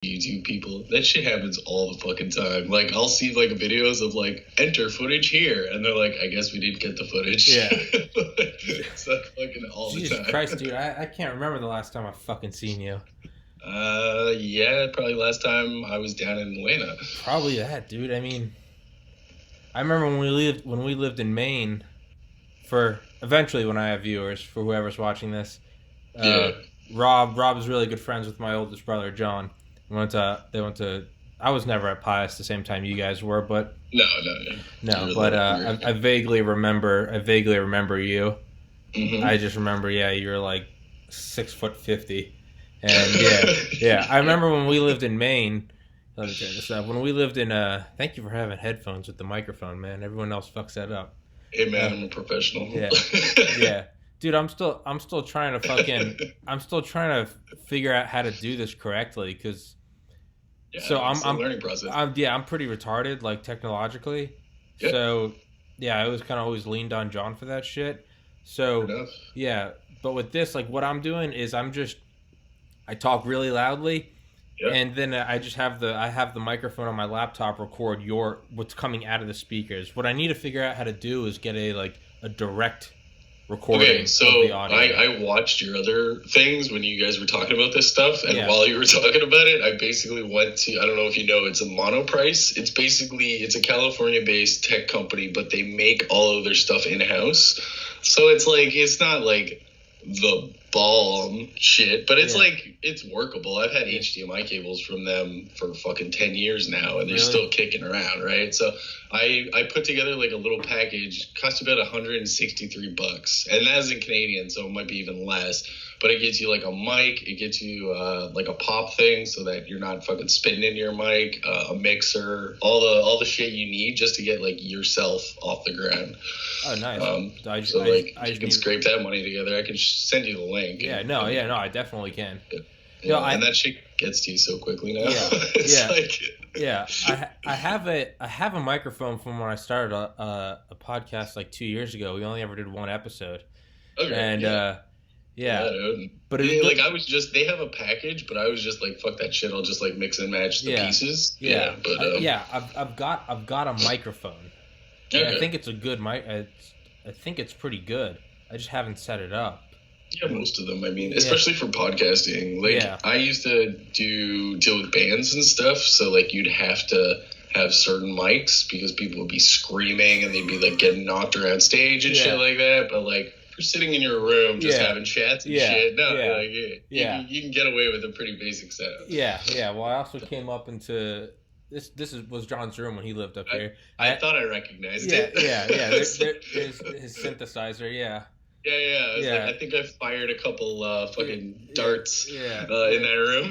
YouTube people. That shit happens all the fucking time. Like, I'll see like videos of like enter footage here, and they're like, I guess we didn't get the footage. Yeah. It's like fucking all Jesus the time. Christ, dude, I can't remember the last time I fucking seen you. Yeah, probably last time I was down in Atlanta. Probably that, dude. I mean, I remember when we lived in Maine. For eventually, when I have viewers, for whoever's watching this, Yeah. Rob is really good friends with my oldest brother John. They went to. I was never at Pius the same time you guys were, but No. But I vaguely remember you. Mm-hmm. I just remember, you're like 6'50", and yeah. I remember when we lived in Maine. Let me turn this up. When we lived in, thank you for having headphones with the microphone, man. Everyone else fucks that up. Hey man, I'm a professional. Yeah. Dude, I'm still trying to figure out how to do this correctly, because I'm a learning process. I'm pretty retarded, like, technologically. Yeah. So I was kind of always leaned on John for that shit. So yeah, but with this, like, what I'm doing is I talk really loudly. Yep. And then I just have the microphone on my laptop record what's coming out of the speakers. What I need to figure out how to do is get a direct recording. Okay, so of the audio. I watched your other things when you guys were talking about this stuff, and while you were talking about it, I basically went to, I don't know if you know, it's a Monoprice. It's a California-based tech company, but they make all of their stuff in-house. So it's like, it's not like the bomb shit, but it's like, it's workable. I've had HDMI cables from them for fucking 10 years now, and they're still kicking around, right? So I put together like a little package, cost about $163, and that's in Canadian, so it might be even less, but it gets you like a mic, it gets you like a pop thing so that you're not fucking spitting into your mic, a mixer, all the shit you need just to get like yourself off the ground. Oh, nice. You can scrape that money together. I can send you the link. Yeah, no, I definitely can. And that shit gets to you so quickly now. I have a microphone from when I started a podcast like 2 years ago. We only ever did one episode. Okay. And but they have a package, but I was just like, fuck that shit. I'll just like mix and match the pieces. I've got a microphone. Okay. I think it's a good mic. I think it's pretty good. I just haven't set it up. Yeah, most of them. I mean, especially for podcasting. Like, I used to deal with bands and stuff, so like you'd have to have certain mics because people would be screaming and they'd be like getting knocked around stage and shit like that. But like, if you're sitting in your room just having chats and shit, you can get away with a pretty basic setup. Yeah. Well, I also came up into this was John's room when he lived up here. I thought I recognized it. There's his synthesizer. Yeah. Like, I think I fired a couple fucking darts in that room.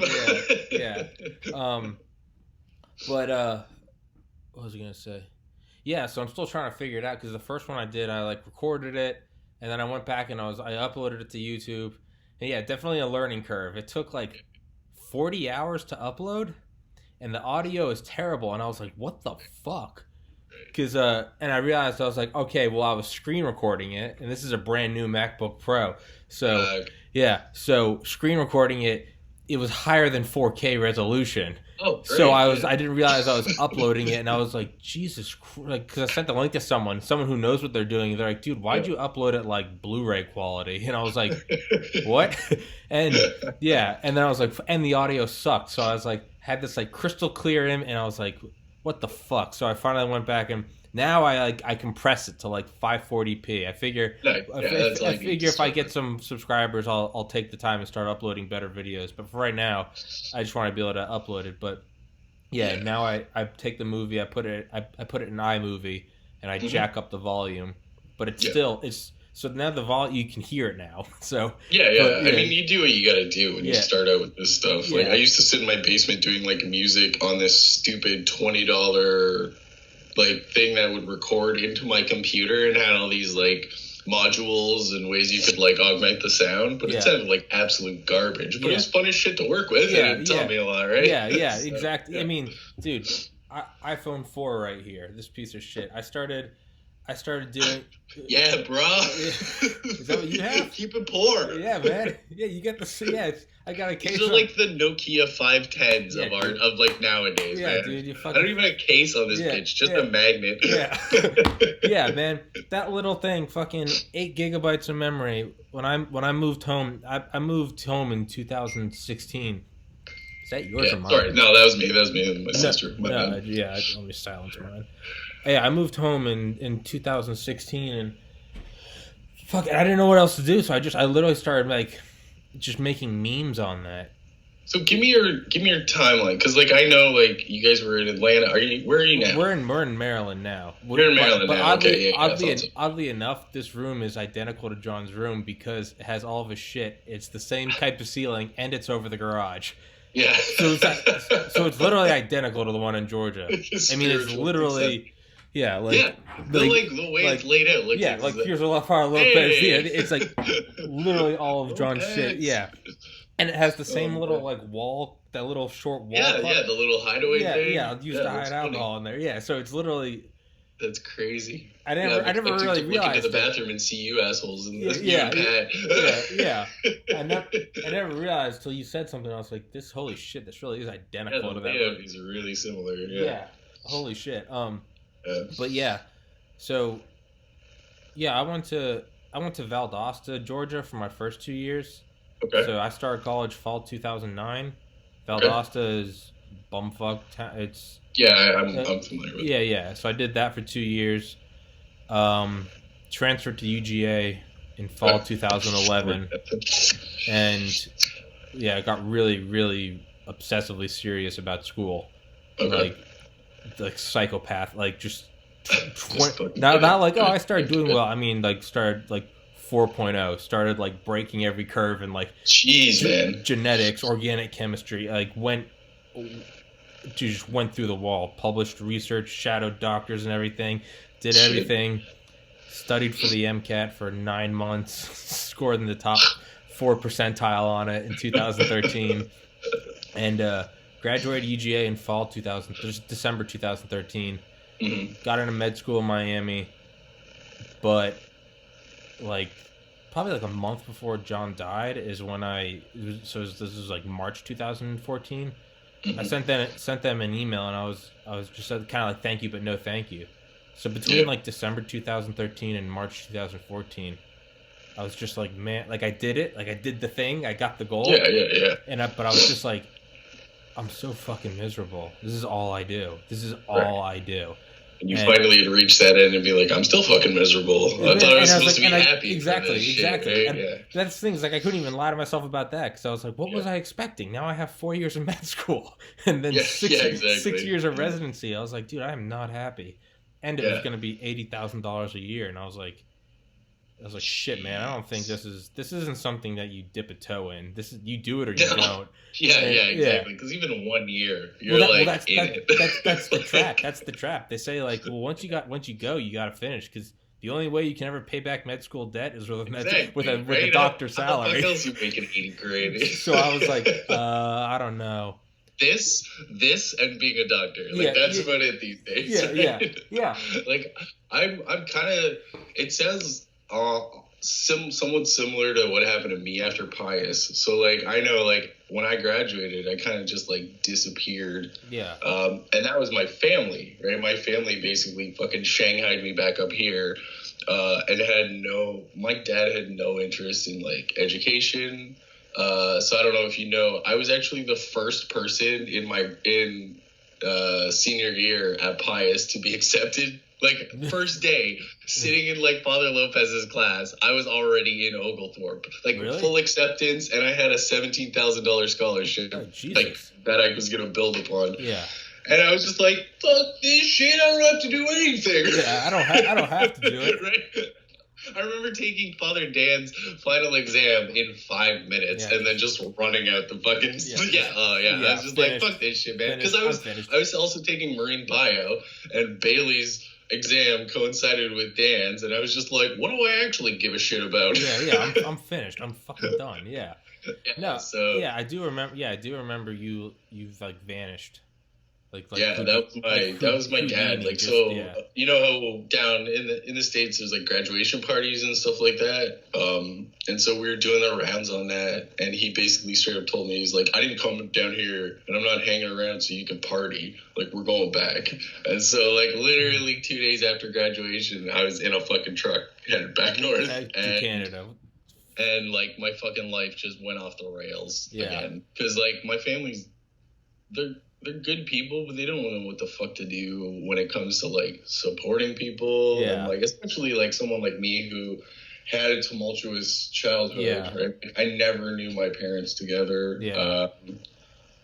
But what was I gonna say? Yeah, so I'm still trying to figure it out, because the first one I did, I like recorded it, and then I went back and I uploaded it to YouTube. And definitely a learning curve. It took like 40 hours to upload, and the audio is terrible. And I was like, what the fuck? Because and I realized, I was like, okay, well, I was screen recording it, and this is a brand new MacBook Pro, so so screen recording it was higher than 4K resolution. Oh, great. So I didn't realize I was uploading it, and I was like, Jesus Christ, like, because I sent the link to someone who knows what they're doing. They're like, dude, why'd you upload it like Blu-ray quality? And I was like, what? And and then I was like, and the audio sucked. So I was like, had this like crystal clear and I was like, what the fuck? So I finally went back, and now I compress it to like 540p. I figure if I get some subscribers, I'll take the time and start uploading better videos. But for right now, I just want to be able to upload it. But now I take the movie, I put it in iMovie, and I jack up the volume. But it's so now the volume, you can hear it now. So I mean, you do what you gotta do when you start out with this stuff. Like I used to sit in my basement doing like music on this stupid $20 like thing that would record into my computer and had all these like modules and ways you could like augment the sound, but it sounded like absolute garbage. But it was fun as shit to work with, and it taught me a lot, right? Exactly. I mean, dude, iPhone 4 right here, this piece of shit. I started I started doing. Yeah, bro. Is that what you have? Keep it poor. Yeah, man. Yeah, you get the. Yeah, I got a case. These are like the Nokia 510s of like nowadays, man. Dude, you fucking. I don't even have a case on this bitch, just a magnet. Yeah. Yeah, man. That little thing, fucking 8 gigabytes of memory. When I moved home, I moved home in 2016. Is that yours or mine? Sorry, no, that was me. That was me and my sister. Yeah, let me silence mine. Yeah, I moved home in 2016, and fuck it, I didn't know what else to do, so I literally started like just making memes on that. So give me your timeline, because like I know like you guys were in Atlanta. Where are you now? We're in Maryland now. We're in Maryland now. Oddly enough, this room is identical to John's room because it has all of his shit. It's the same type of ceiling, and it's over the garage. Yeah. So it's literally identical to the one in Georgia. I mean, it's literally. Yeah, like the way it's laid out. Like, here's a little bit. It's like literally all of John's shit. Yeah, and it has the same little like wall, that little short wall. Yeah, the little hideaway thing. Yeah, I'll use to hide alcohol in there. Yeah, so it's literally. That's crazy. I never really realized. Look into the bathroom and see you assholes in this. Yeah. I never realized till you said something. I was like, holy shit, this really is identical to that. Yeah, these are really similar. Yeah. Holy shit. But yeah, so I went to Valdosta, Georgia for my first 2 years. Okay. So I started college fall 2009. Valdosta is bumfuck. It's I'm familiar with it. Yeah. So I did that for 2 years. Transferred to UGA in fall 2011, and I got really, really obsessively serious about school. Okay. Like psychopath, like just not like, oh, I started doing well. I mean, like started like 4.0, started like breaking every curve and like man, genetics, organic chemistry, like went through the wall, published research, shadowed doctors and everything, did everything, studied for the MCAT for 9 months, scored in the top 4 percentile on it in 2013, and graduated UGA in December 2013. Mm-hmm. Got into med school in Miami, but like probably like a month before John died is when this was like March 2014. Mm-hmm. I sent them an email, and I was just kind of like, thank you but no thank you. So between like December 2013 and March 2014, I was just like, man, like I did it, like I did the thing, I got the goal. Yeah. But I was just like, I'm so fucking miserable. This is all I do. I do. And you finally had reached that end and be like, I'm still fucking miserable. I thought I was supposed to be happy. Exactly. Shit, right? And that's the thing. Is like I couldn't even lie to myself about that because I was like, what was I expecting? Now I have 4 years of med school and then 6 years of residency. I was like, dude, I am not happy. And it was going to be $80,000 a year, and I was like, shit, man. I don't think this isn't something that you dip a toe in. This is you do it or you don't. Exactly. Because even in 1 year, you're that's the trap. That's the trap. They say like, well, once you go, you got to finish because the only way you can ever pay back med school debt is with a doctor's salary. How the fuck else you making $80,000? So I was like, I don't know. This and being a doctor, that's about it these days. Yeah. Like I'm kind of. It sounds somewhat similar to what happened to me after Pius. So like I know like when I graduated, I kind of just like disappeared. Yeah. And that was my family, right? My family basically fucking shanghaied me back up here, and my dad had no interest in like education. So I don't know if you know, I was actually the first person in senior year at Pius to be accepted. Like first day, sitting in like Father Lopez's class, I was already in Oglethorpe, like full acceptance, and I had a $17,000 scholarship, like that I was gonna build upon. Yeah. And I was just like, fuck this shit, I don't have to do anything. Yeah, I don't have to do it. Right? I remember taking Father Dan's final exam in 5 minutes and then just running out the fucking I was just like, fuck this shit, man. Because I was also taking marine bio, and Bailey's exam coincided with Dan's, and I was just like, what do I actually give a shit about? I'm finished. I'm fucking done. I do remember you've like vanished. Yeah, that was my dad. Like, so you know how down in the States there's like graduation parties and stuff like that. And so we were doing the rounds on that, and he basically straight up told me, he's like, I didn't come down here and I'm not hanging around so you can party. Like, we're going back. And so like literally 2 days after graduation, I was in a fucking truck headed back north to Canada. And like my fucking life just went off the rails again. Because like my family's they're good people, but they don't know what the fuck to do when it comes to like supporting people. Yeah. And like especially like someone like me who had a tumultuous childhood. Right? I never knew my parents together.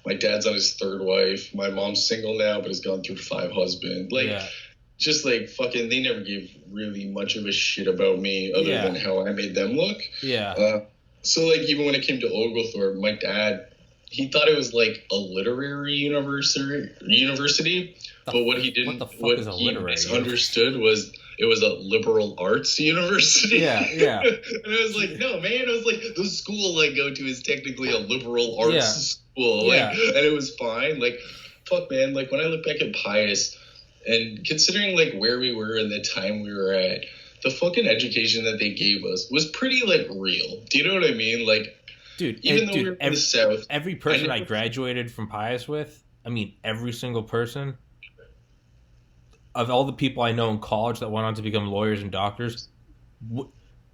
My dad's on his third wife. My mom's single now, but has gone through 5 husbands. Like, just like fucking, they never gave really much of a shit about me other than how I made them look. So like even when it came to Oglethorpe, my dad, he thought it was like a literary university, but what he misunderstood was it was a liberal arts university. And I was like, no, man. I was like, the school I go to is technically a liberal arts school. Like, and it was fine. Like, fuck, man. Like, when I look back at Pius, and considering, like, where we were and the time we were at, the fucking education that they gave us was pretty, like, real. Do you know what I mean? Like, dude, even though we were in the South. Every person I graduated from Pius with, I mean, every single person, of all the people I know in college that went on to become lawyers and doctors,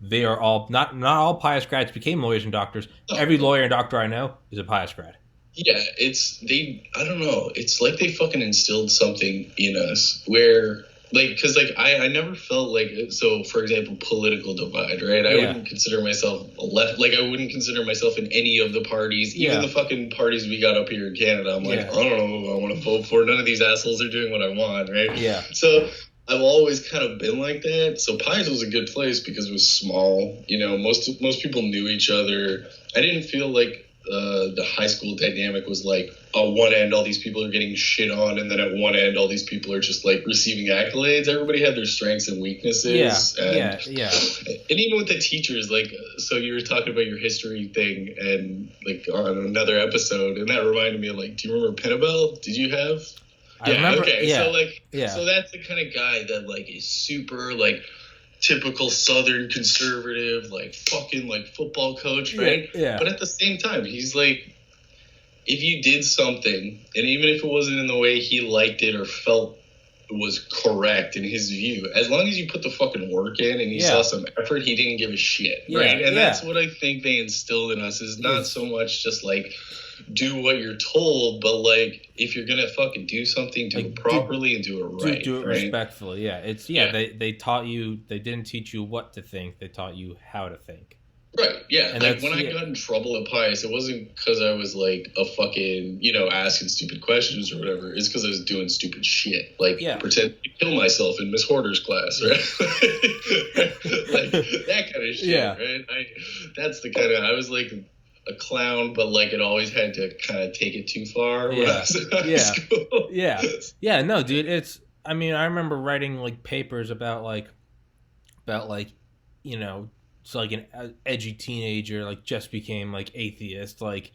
they are all, not all Pius grads became lawyers and doctors. Every lawyer and doctor I know is a Pius grad. Yeah, I don't know. It's like they fucking instilled something in us where, like, because, like, I never felt like, so, for example, political divide, right? I wouldn't consider myself left, like, I wouldn't consider myself in any of the parties, even the fucking parties we got up here in Canada. I'm like, I don't know who I want to vote for. None of these assholes are doing what I want, right? So I've always kind of been like that. So Pies was a good place because it was small. You know, most people knew each other. I didn't feel like the high school dynamic was like, on one end all these people are getting shit on, and then at one end all these people are just like receiving accolades. Everybody had their strengths and weaknesses. And even with the teachers, like, so you were talking about your history thing and like on another episode, and that reminded me of, like, do you remember Pinnabel? Did you have? So like, so that's the kind of guy that like is super like typical Southern conservative, like fucking like football coach, right? But at the same time, he's like, if you did something, and even if it wasn't in the way he liked it or felt was correct in his view, as long as you put the fucking work in and you saw some effort, he didn't give a shit, right? And that's what I think they instilled in us, is not so much just like do what you're told, but like if you're gonna fucking do something, do it properly and do it right. Do it respectfully. They taught you. They didn't teach you what to think. They taught you how to think. Right. Yeah. And like when I got in trouble at Pius, it wasn't because I was like a fucking, you know, asking stupid questions or whatever. It's because I was doing stupid shit, like pretend to kill myself in Miss Hoarder's class, right? Like that kind of shit, right? That's the kind of, I was like a clown, but like it always had to kind of take it too far when I was in high school. No, dude, it's, I mean, I remember writing like papers about like you know, so like an edgy teenager like just became like atheist, like,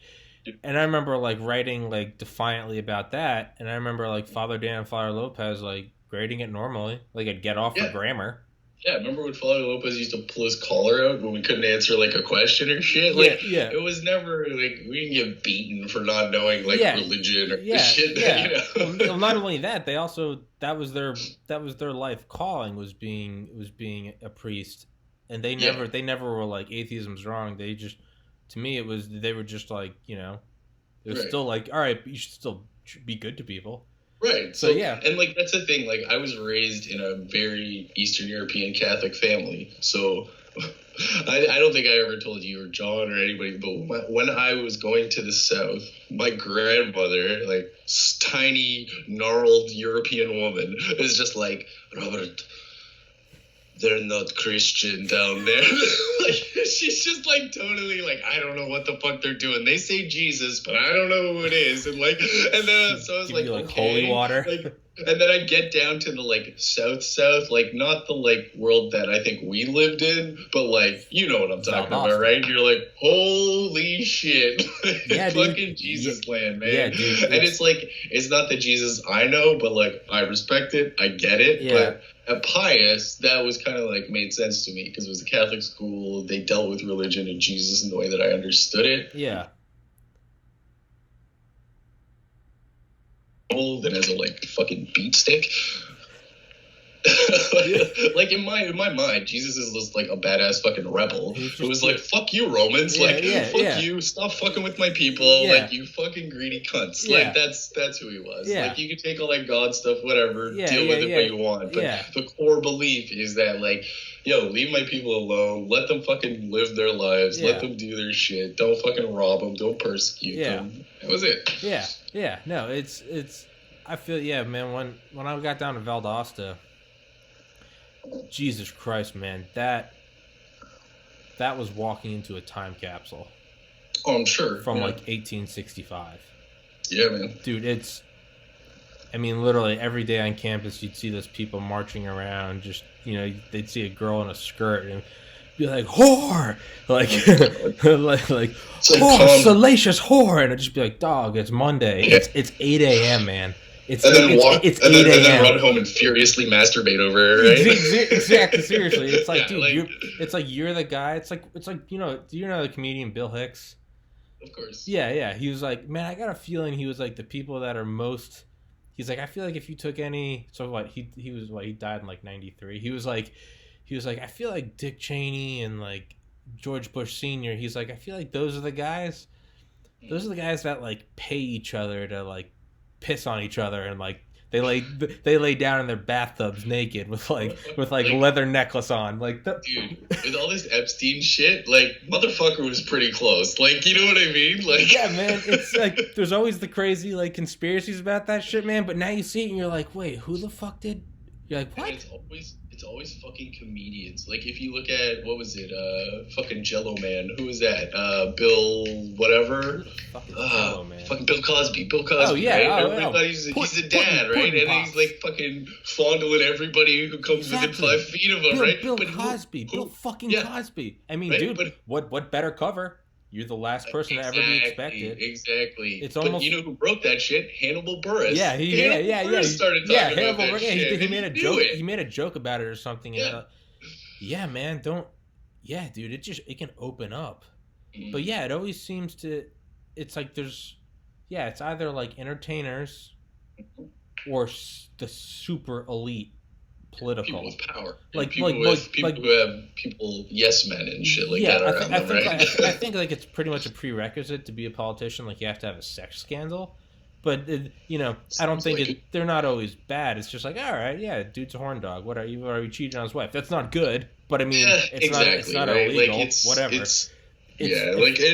and I remember like writing like defiantly about that, and I remember like Father Dan and Father Lopez like grading it normally, like I'd get off for grammar. Yeah, remember when Father Lopez used to pull his collar out when we couldn't answer, like, a question or shit? Like, it was never, like, we didn't get beaten for not knowing, like, religion or shit. You know? Well, not only that, they also, that was their life calling, was being a priest. And they never were like, atheism's wrong. They just, to me, they were just like, you know, it was still like, all right, but you should still be good to people. Right. So and like that's the thing. Like I was raised in a very Eastern European Catholic family, so I don't think I ever told you or John or anybody. But when I was going to the South, my grandmother, like tiny gnarled European woman, was just like, Robert, they're not Christian down there. Like, she's just like totally like, I don't know what the fuck they're doing. They say Jesus, but I don't know who it is. And like, and then so I was like, okay, holy water. Like, And then I get down to the like south, like not the like world that I think we lived in, but like you know what I'm talking about, right? You're like, holy shit, Yeah, fucking Jesus land, man. Yeah, dude. And it's like it's not the Jesus I know, but like I respect it, I get it. Yeah. But at Pius, that was kind of like made sense to me because it was a Catholic school. They dealt with religion and Jesus in the way that I understood it. Yeah. Than as a like fucking beat stick. Like in my mind, Jesus is just like a badass fucking rebel who was like, "Fuck you, Romans! Fuck you! Stop fucking with my people! Like you fucking greedy cunts!" Like that's who he was. Like you can take all that God stuff, whatever, deal with it what you want, but the core belief is that like, yo, leave my people alone. Let them fucking live their lives. Let them do their shit. Don't fucking rob them. Don't persecute them. That was it. Yeah. No, it's. I feel man. When I got down to Valdosta, Jesus Christ, man, that was walking into a time capsule. Oh, I'm sure. From like 1865. Yeah, man. Dude, literally every day on campus you'd see those people marching around, just, they'd see a girl in a skirt and be like, whore! Like, like whore, salacious whore! And I'd just be like, dog, it's Monday. It's 8 a.m., man. It's 8 a.m. Run home and furiously masturbate over it, right? Exactly, seriously. It's like, dude, you're the guy. It's like, do you know the comedian Bill Hicks? Of course. Yeah. He was like, man, I got a feeling he was like the people that are most. He's like, I feel like if you took any. So what? He died in like 93. He was like, I feel like Dick Cheney and like George Bush Sr. He's like, I feel like those are the guys. Those are the guys that like pay each other to like piss on each other, and like they lay down in their bathtubs naked with leather necklace on, like dude, with all this Epstein shit, like motherfucker was pretty close, like, you know what I mean, like yeah, man, it's like there's always the crazy like conspiracies about that shit, man, but now you see it and you're like, wait, who the fuck did? You're like, what? And it's always fucking comedians. Like if you look at what was it, fucking Jello Man, who was that? Bill whatever. Fucking Jello Man. Fucking Bill Cosby. Oh yeah, right? Everybody's he's a dad, right? And he's like fucking fondling everybody who comes within 5 feet of him, right? Bill Cosby. Bill fucking Cosby. I mean, right? Dude, what better cover? You're the last person to ever be expected. Exactly. It's almost. But you know who wrote that shit? Hannibal Buress. Yeah, Buress started talking about that shit. He made a joke. He made a joke about it or something. Yeah. And, man, don't. Yeah, dude. It can open up. Mm-hmm. But yeah, it always seems to. It's like there's. Yeah, it's either like entertainers, or the super elite. Political people with power, people who have people yes men and shit like that around them, right? I think like it's pretty much a prerequisite to be a politician. Like you have to have a sex scandal, but I don't think they're not always bad. It's just like, all right, yeah, dude's a horn dog. What are you cheating on his wife? That's not good, but I mean, it's not right? illegal. Like whatever. And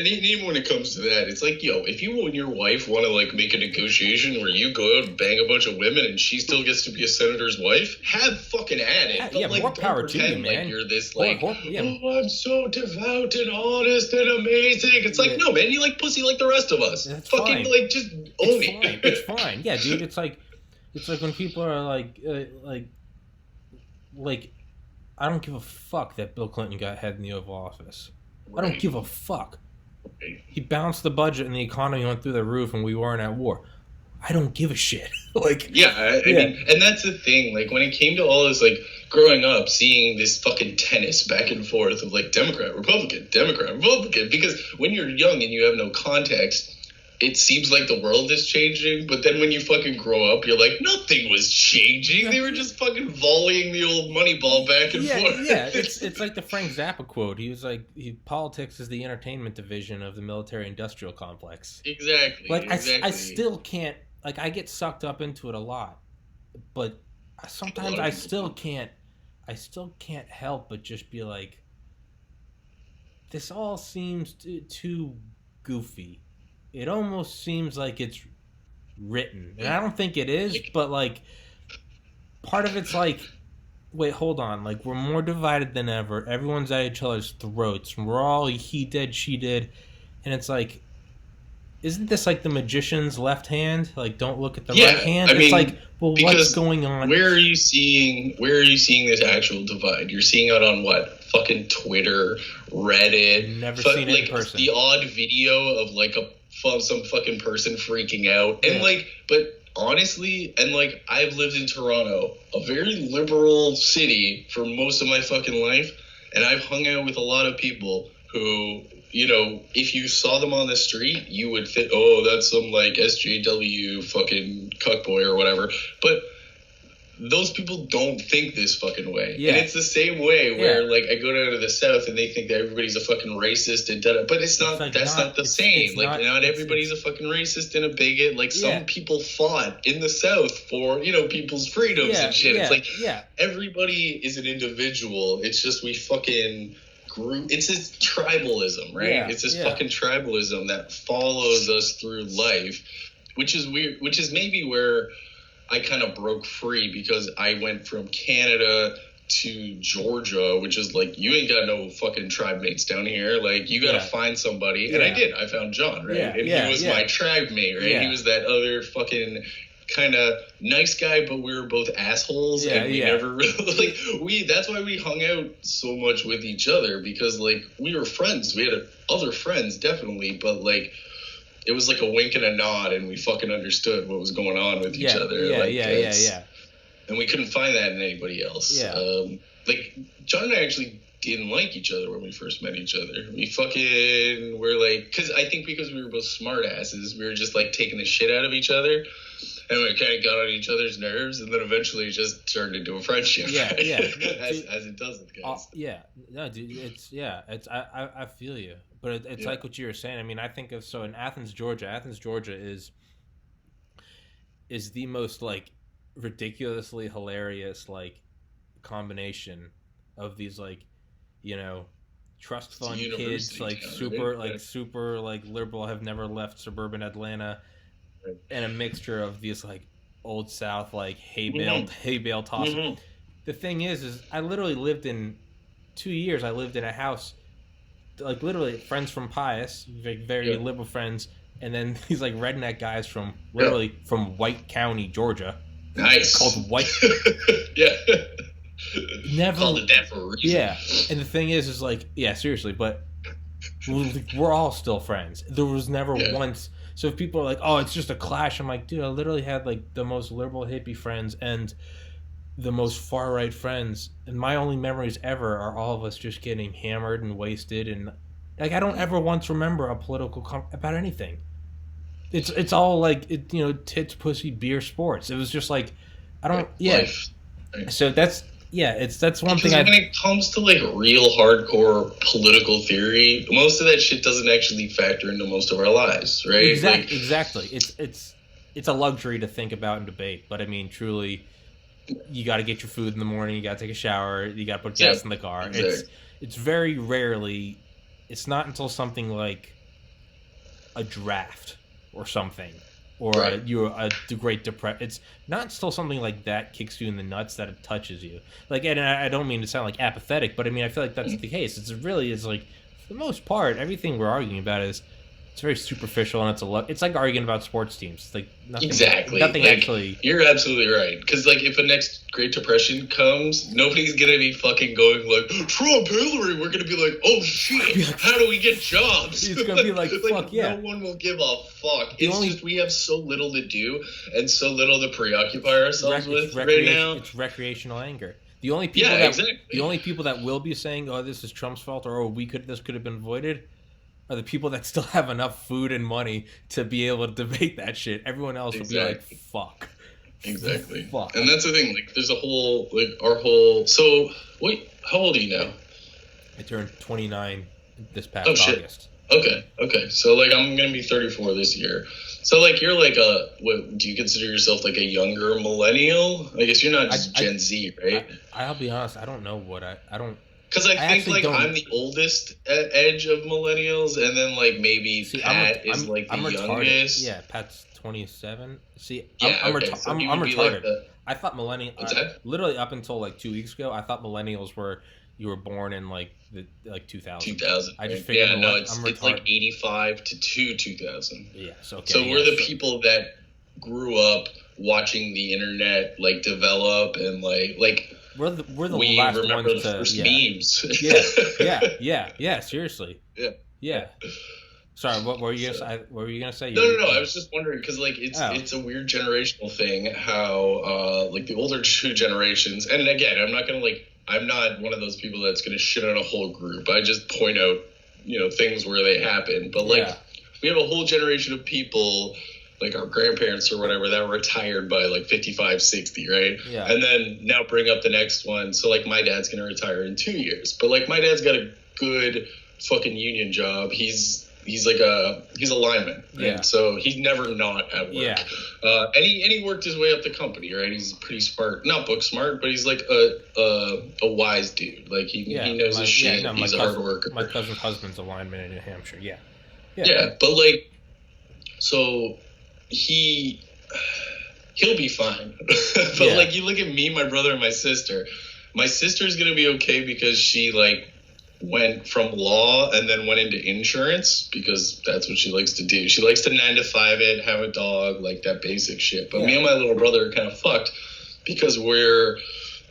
even when it comes to that, it's like, yo, if you and your wife want to like make a negotiation where you go out and bang a bunch of women and she still gets to be a senator's wife, have fucking at it. But like, more power to you, man. Like you're this like, oh, I'm so devout and honest and amazing. It's like, no, man, you like pussy like the rest of us. That's fucking fine. Like just own it. It's fine. Yeah, dude. It's like when people are like I don't give a fuck that Bill Clinton got head in the Oval Office. Right. I don't give a fuck. Right. He balanced the budget and the economy went through the roof and we weren't at war. I don't give a shit. Like, I mean, and that's the thing. Like, when it came to all this, like, growing up, seeing this fucking tennis back and forth of, like, Democrat, Republican, because when you're young and you have no context, it seems like the world is changing, but then when you fucking grow up, you're like, nothing was changing. They were just fucking volleying the old money ball back and forth. Yeah, it's like the Frank Zappa quote. He was like, politics is the entertainment division of the military-industrial complex. Exactly. Like, I still can't, like, I get sucked up into it a lot, but sometimes I still can't help but just be like, this all seems too goofy. It almost seems like it's written. And I don't think it is, but, like, part of it's like, wait, hold on. Like, we're more divided than ever. Everyone's at each other's throats. We're all he did, she did. And it's like, isn't this like the magician's left hand? Like, don't look at the Yeah, right hand. I It's mean, like, well, because what's going on? where are you seeing this actual divide? You're seeing it on what? Fucking Twitter, Reddit. Never seen it in like person. the odd video of like some fucking person freaking out, and like, but honestly, and like, I've lived in Toronto, a very liberal city, for most of my fucking life, and I've hung out with a lot of people who, you know, if you saw them on the street, you would think, oh, that's some like SJW fucking cuckboy or whatever. But those people don't think this fucking way. Yeah. And it's the same way where like I go down to the South and they think that everybody's a fucking racist and da-da. But it's not, that's not the same. It's like, not everybody's a fucking racist and a bigot. Like, some people fought in the South for, you know, people's freedoms and shit. It's like, everybody is an individual. It's just we fucking group. It's this tribalism, right? It's this fucking tribalism that follows us through life, which is weird, which is maybe where I kind of broke free, because I went from Canada to Georgia, which is like, you ain't got no fucking tribe mates down here. Like, you got to find somebody. And I did. I found John, right? And he was my tribe mate, right? He was that other fucking kind of nice guy, but we were both assholes, and we never really, like, that's why we hung out so much with each other, because like, we were friends. We had other friends, definitely, but like, it was like a wink and a nod, and we fucking understood what was going on with each other. And we couldn't find that in anybody else. Like, John and I actually didn't like each other when we first met each other. We fucking were like, because I think because we were both smart asses, we were just like taking the shit out of each other, and we kind of got on each other's nerves, and then eventually it just turned into a friendship. As it does with guys. No, dude, it's I feel you, but it's like what you were saying. I mean, I think of, so in Athens, Georgia is the most like ridiculously hilarious like combination of these, like, you know, trust fund kids, like super like liberal, have never left suburban Atlanta, and a mixture of these like old South like hay bale toss. The thing is I literally lived in 2 years. I lived in a house, like literally friends from Pius, very liberal friends, and then these like redneck guys from literally from White County, Georgia. Nice. Called White. Never called it that for a reason. And the thing is like, seriously, but we're all still friends. There was never once. So if people are like, oh, it's just a clash, I'm like, dude, I literally had like the most liberal hippie friends and the most far right friends, and my only memories ever are all of us just getting hammered and wasted, and like I don't ever once remember a political about anything. It's all like tits, pussy, beer, sports. It was just like I don't life. So that's one thing. When it comes to like real hardcore political theory, most of that shit doesn't actually factor into most of our lives, right? Exactly. It's a luxury to think about and debate, but I mean, truly, you got to get your food in the morning. You got to take a shower. You got to put gas in the car. Exactly. It's very rarely. It's not until something like a draft or something, or the Great Depression. It's not until something like that kicks you in the nuts that it touches you. Like, and I don't mean to sound like apathetic, but I mean I feel like that's the case. It's like for the most part, everything we're arguing about it's very superficial, and it's like arguing about sports teams. It's like nothing. Exactly. Nothing like, actually. You're absolutely right. Because like, if a next Great Depression comes, nobody's gonna be fucking going like Trump, Hillary. We're gonna be like, oh shit, how do we get jobs? It's gonna be like fuck yeah. No one will give a fuck. Just we have so little to do and so little to preoccupy ourselves with right now. It's recreational anger. The only people that will be saying, oh, this is Trump's fault, or this could have been avoided, are the people that still have enough food and money to be able to debate that shit. Everyone else will be like, fuck. Exactly. Fuck. And that's the thing, like, there's a whole, like, so, wait, how old are you now? I turned 29 this past August. Okay. So, like, I'm going to be 34 this year. So, like, you're like what, do you consider yourself, like, a younger millennial? I guess you're not just Gen Z, right? I'll be honest, I don't know what I don't... Because I think, like, I'm the oldest edge of millennials, and then, like, maybe Pat is, like, the youngest. Yeah, Pat's 27. See, yeah, I'm retarded. Like I thought literally up until, like, 2 weeks ago, I thought millennials were you were born in like the 2000. 2000. I just Right? figured, Yeah, no, what, it's like 85 to 2000. Yeah, so okay. So yeah, we're the people that grew up watching the internet like develop and like we're the we last remember ones the to first yeah. memes. Yeah. Seriously. Yeah. Sorry, what were you gonna say? No. I was just wondering because like it's a weird generational thing how like the older two generations, and again, I'm not one of those people that's gonna shit on a whole group. I just point out things where they happen. But like we have a whole generation of people, like our grandparents or whatever, that were retired by like 55, 60, right? Yeah. And then now bring up the next one. So like my dad's gonna retire in 2 years, but like my dad's got a good fucking union job. He's a lineman, and so he's never not at work. Yeah. And he worked his way up the company, right? He's pretty smart, not book smart, but he's like a wise dude. Like he knows his shit. He's a hard worker. My cousin's husband's a lineman in New Hampshire. Yeah, but like, so he'll be fine. But like, you look at me, my brother, and my sister. My sister's gonna be okay because she like went from law and then went into insurance because that's what she likes to do. She likes to 9 to 5 it, have a dog, like that basic shit. But me and my little brother are kind of fucked because we're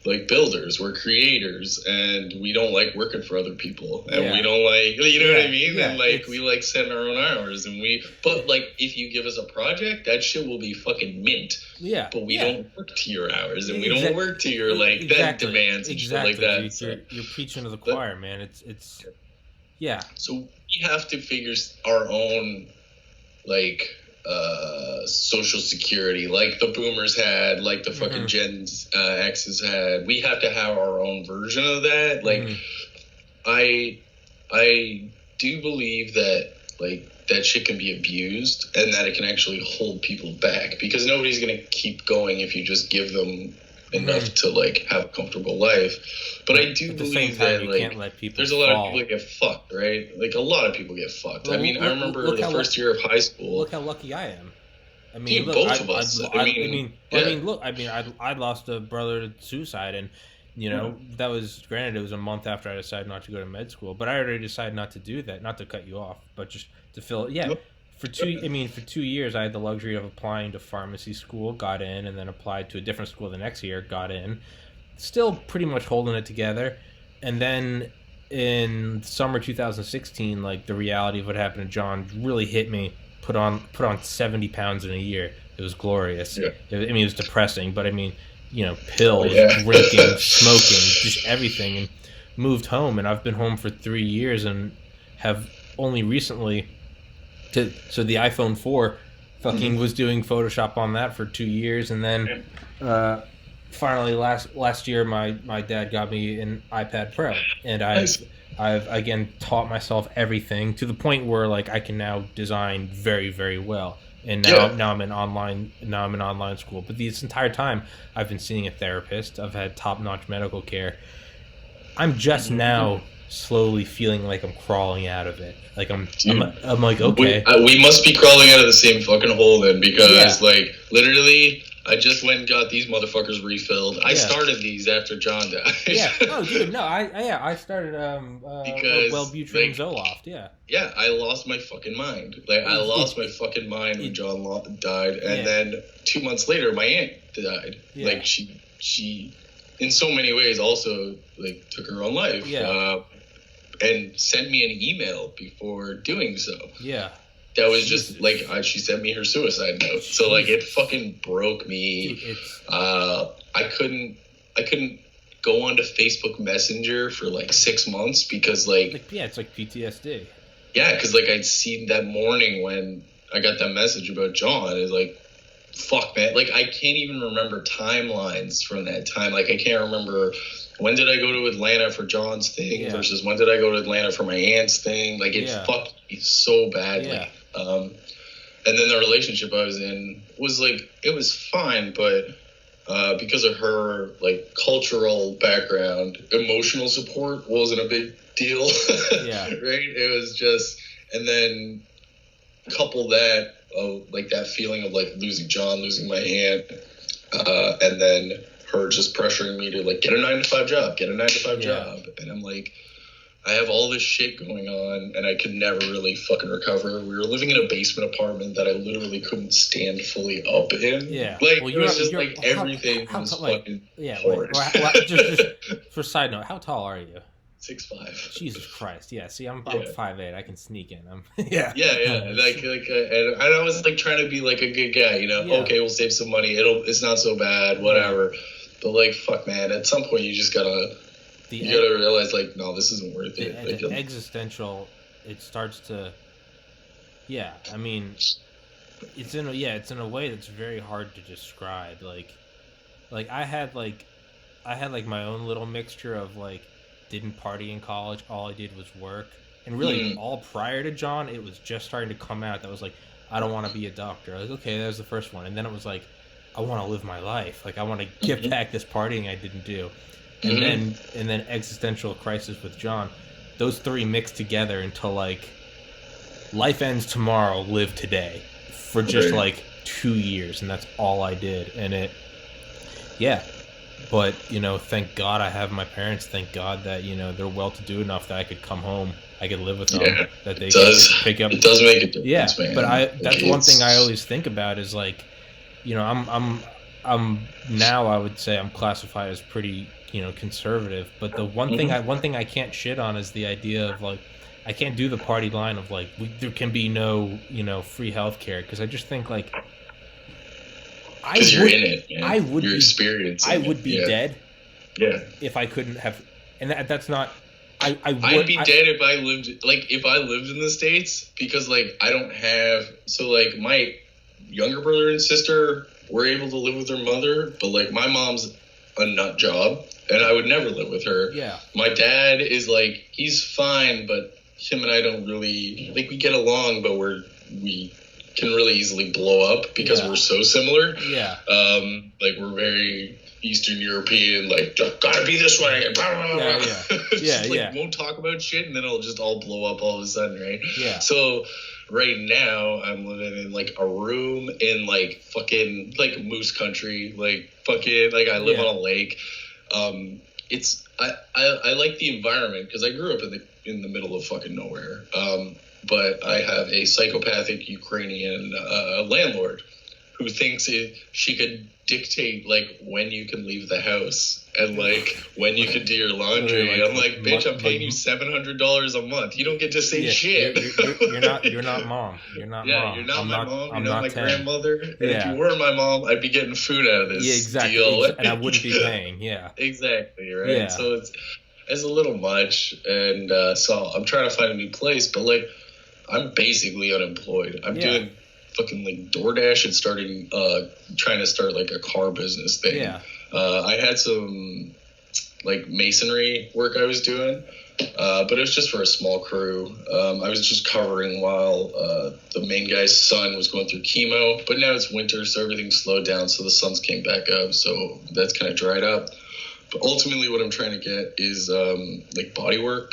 like builders, we're creators, and we don't like working for other people, and we don't like, what I mean? And like we like setting our own hours, but like if you give us a project, that shit will be fucking mint. Yeah. But we don't work to your hours, and we don't work to your like that demands and shit like that. You're preaching to the choir, man. It's So we have to figure our own like social security, like the boomers had, like the fucking Gen X's had. We have to have our own version of that. Like I do believe that like that shit can be abused and that it can actually hold people back because nobody's gonna keep going if you just give them enough to like have a comfortable life. But I do believe that like there's a lot of people that get fucked, right? Like a lot of people get fucked. Well, I mean, I remember the first year of high school. Look how lucky I am. I mean, dude, both of us. I lost a brother to suicide, and that was granted. It was a month after I decided not to go to med school, but I already decided not to do that. Not to cut you off, but just to fill it. Yeah. Yep. For 2 years, I had the luxury of applying to pharmacy school, got in, and then applied to a different school the next year, got in. Still pretty much holding it together. And then in summer 2016, like the reality of what happened to John really hit me. Put on 70 pounds in a year. It was glorious. Yeah. It was depressing, but pills, drinking, smoking, just everything, and moved home. And I've been home for 3 years and have only recently. So the iPhone 4 fucking was doing Photoshop on that for 2 years, and then finally last year my dad got me an iPad Pro, and I've again taught myself everything to the point where like I can now design very, very well. And now I'm in online school. But this entire time I've been seeing a therapist. I've had top-notch medical care. I'm just now slowly feeling like I'm crawling out of it. Like I'm like, okay. We must be crawling out of the same fucking hole then, because like literally I just went and got these motherfuckers refilled. I started these after John died. Oh, dude, no, I started Wellbutrin and Zoloft. Yeah, I lost my fucking mind. Like I lost my fucking mind when John died, and then 2 months later, my aunt died. Yeah. Like she, in so many ways, also like took her own life. Yeah. And sent me an email before doing so. Yeah. That was just like she sent me her suicide note. So like it fucking broke me. Dude, I couldn't go onto Facebook Messenger for like 6 months because it's like PTSD. Yeah, because like I'd seen that morning when I got that message about John. It's like, fuck, man. Like I can't even remember timelines from that time. Like I can't remember. When did I go to Atlanta for John's thing versus when did I go to Atlanta for my aunt's thing? Like it fucked me so badly. Yeah. And then the relationship I was in was like, it was fine, but because of her like cultural background, emotional support wasn't a big deal. Yeah. Right? It was just, and then couple that like that feeling of like losing John, losing my aunt, and then her just pressuring me to like get a 9-to-5 job, job, and I'm like, I have all this shit going on, and I could never really fucking recover. We were living in a basement apartment that I literally couldn't stand fully up in. Yeah, like it was just like everything was fucking horrid. Just for side note, how tall are you? 6'5". Jesus Christ! Yeah, see, I'm 5'8". I can sneak in. Yeah. And I was like trying to be like a good guy, you know. Yeah. Okay, we'll save some money. It's not so bad, whatever. Yeah. But like, fuck, man. At some point, you just gotta realize, like, no, this isn't worth it. The existential. It starts to. Yeah, I mean, it's in a way that's very hard to describe. Like I had my own little mixture of like. Didn't party in college. All I did was work, and really all prior to John, it was just starting to come out that was like, I don't want to be a doctor. Like, okay, that was the first one, and then it was like, I want to live my life. Like, I want to get back this partying I didn't do, and then existential crisis with John. Those three mixed together until like, life ends tomorrow, live today, for just like 2 years, and that's all I did, and it, yeah. But, you know, thank God I have my parents. Thank God that, you know, they're well-to-do enough that I could come home. I could live with them. Yeah, that they can pick up. It does make a difference, man. But that's one thing I always think about is, like, you know, I'm now I would say I'm classified as pretty, you know, conservative. But the one thing I can't shit on is the idea of, like, I can't do the party line of, like, there can be no, you know, free healthcare. Because I just think, like... Because you're in it, man. You're experiencing I would be dead. Yeah. If I couldn't have, and that's not. I'd be dead if I lived in the States, because like I don't have. So like my younger brother and sister were able to live with their mother, but like my mom's a nut job, and I would never live with her. Yeah. My dad is like, he's fine, but him and I don't really like, we get along, but we can really easily blow up because we're so similar. Yeah. Like we're very Eastern European, like gotta be this way. Won't talk about shit, and then it'll just all blow up all of a sudden, right? Yeah. So right now I'm living in like a room in like fucking like moose country, like fucking like I live on a lake. It's I like the environment because I grew up in the middle of fucking nowhere. But I have a psychopathic Ukrainian landlord who thinks she could dictate, like, when you can leave the house and, like, when you can do your laundry. I'm like, bitch, I'm paying you $700 a month. You don't get to say shit. You're not mom. You're not mom. Yeah, you're not my mom. You're not my 10. Grandmother. And if you were my mom, I'd be getting food out of this deal. And I wouldn't be paying, Exactly, right? Yeah. So it's a little much, and so I'm trying to find a new place, but, like, I'm basically unemployed. I'm doing fucking like DoorDash and trying to start like a car business thing. Yeah. I had some like masonry work I was doing, but it was just for a small crew. I was just covering while the main guy's son was going through chemo, but now it's winter, so everything's slowed down, so the suns came back up, so that's kind of dried up. But ultimately what I'm trying to get is like bodywork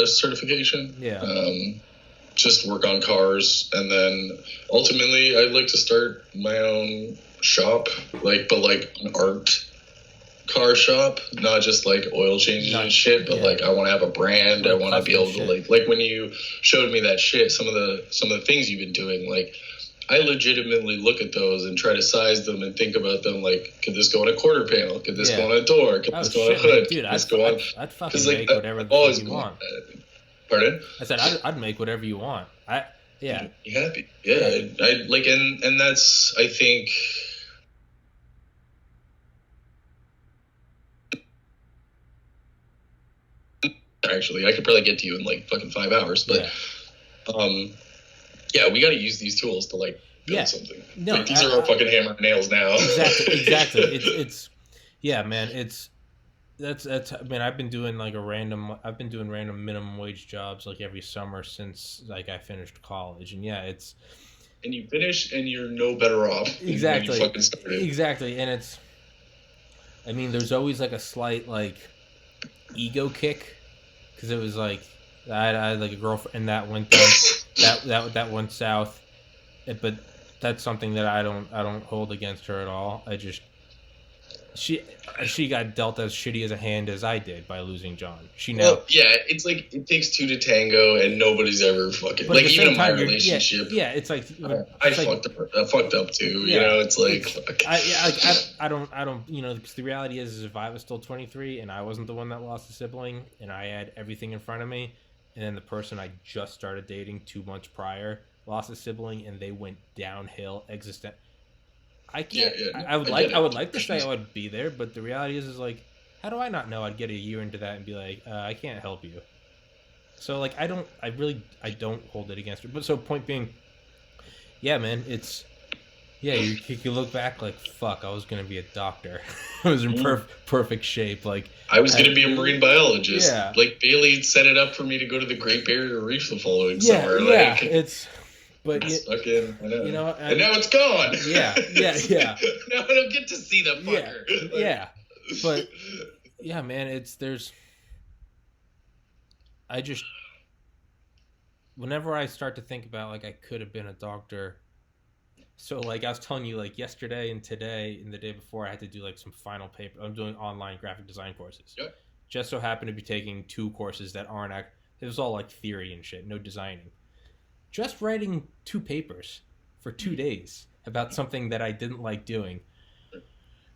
certification. Yeah. Just work on cars, and then ultimately I'd like to start my own shop, like an art car shop, not just like oil changes and shit, but like I want to have a brand. I want to be able to like when you showed me that shit, some of the things you've been doing, like I legitimately look at those and try to size them and think about them like, could this go on a quarter panel? Could this go on a door? Could this go on a hood? Dude, I'd fucking make whatever the fuck you want. Pardon? I said I'd make whatever you want. You happy? Yeah. I like, and that's, I think, actually I could probably get to you in like fucking 5 hours, but we got to use these tools to like build something. No, like, these are our fucking hammer and nails now. Exactly. It's man. That's I mean, I've been doing random minimum wage jobs like every summer since like I finished college, and and you finish and you're no better off than when you fucking started. Exactly. And it's, I mean, there's always like a slight like ego kick because it was like I had like a girlfriend that went down, that went south, but that's something that I don't hold against her at all. She got dealt as shitty as a hand as I did by losing John. It's like it takes two to tango, and nobody's ever fucking like even in my relationship. Yeah, it's like I fucked up too. Yeah, you know, it's like I don't. You know, because the reality is if I was still 23 and I wasn't the one that lost a sibling, and I had everything in front of me, and then the person I just started dating 2 months prior lost a sibling, and they went downhill I can't. Yeah, I would like to say I would be there, but the reality is like, how do I not know? I'd get a year into that and be like, I can't help you. So like, I don't hold it against her. But so point being, yeah, man, you look back like, fuck, I was gonna be a doctor. I was in perfect shape. Like I was gonna be a marine biologist. Yeah. Like Bailey set it up for me to go to the Great Barrier Reef the following summer. Yeah, like, but you know, and now it's gone. Yeah. Now I don't get to see the fucker. Yeah. But yeah, man, whenever I start to think about like I could have been a doctor. So like I was telling you, like yesterday and today and the day before, I had to do like some final paper. I'm doing online graphic design courses. Yep. Just so happened to be taking 2 courses that aren't it was all like theory and shit, no designing. Just writing 2 papers for 2 days about something that I didn't like doing.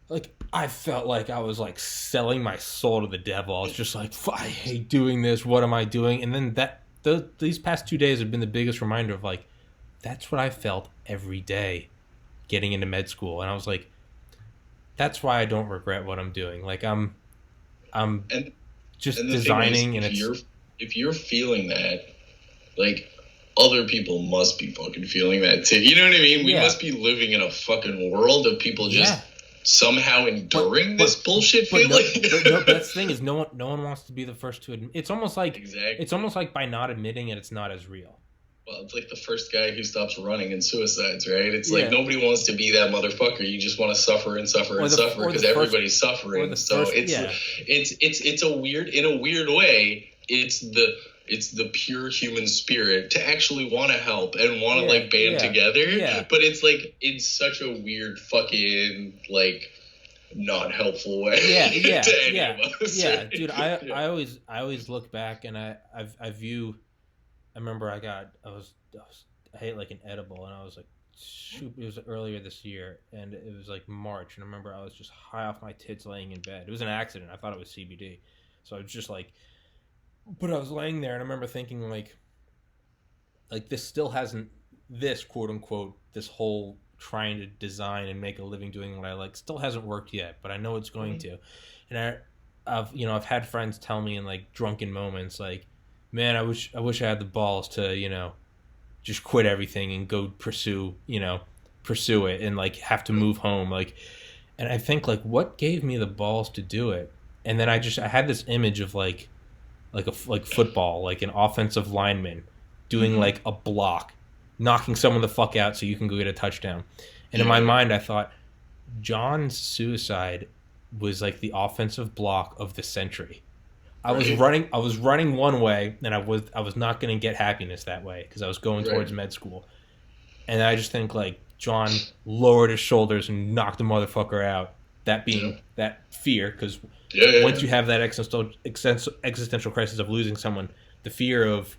Like, I felt like I was, like, selling my soul to the devil. I was just like, I hate doing this. What am I doing? And then these past 2 days have been the biggest reminder of, like, that's what I felt every day getting into med school. And I was like, that's why I don't regret what I'm doing. Like, I'm just designing. If you're feeling that, like, other people must be fucking feeling that too. You know what I mean? We must be living in a fucking world of people just somehow enduring this bullshit feeling. But that's the thing is no one wants to be the first to admit. It's almost like by not admitting it, it's not as real. Well, it's like the first guy who stops running and suicides, right? It's like nobody wants to be that motherfucker. You just want to suffer and suffer and suffer because everybody's suffering. So it's a weird, in a weird way, it's the pure human spirit to actually want to help and want to like band together. Yeah. But it's like in such a weird fucking like not helpful way. To any of us. Yeah, dude. I always look back and I remember I ate like an edible and I was like, shoot, it was earlier this year and it was like March and I remember I was just high off my tits laying in bed. It was an accident. I thought it was CBD. So I was just like, but I was laying there and I remember thinking like this still hasn't, this quote unquote, this whole trying to design and make a living doing what I like still hasn't worked yet, but I know it's going to. And I've had friends tell me in like drunken moments like, man, I wish I had the balls to, just quit everything and go pursue it and like have to move home. Like, and I think like what gave me the balls to do it? And then I had this image of like football, like an offensive lineman doing like a block, knocking someone the fuck out so you can go get a touchdown. And in my mind, I thought John's suicide was like the offensive block of the century. I was running one way, and I was not going to get happiness that way because I was going towards med school. And I just think like John lowered his shoulders and knocked the motherfucker out. That being that fear, because once you have that existential crisis of losing someone, the fear of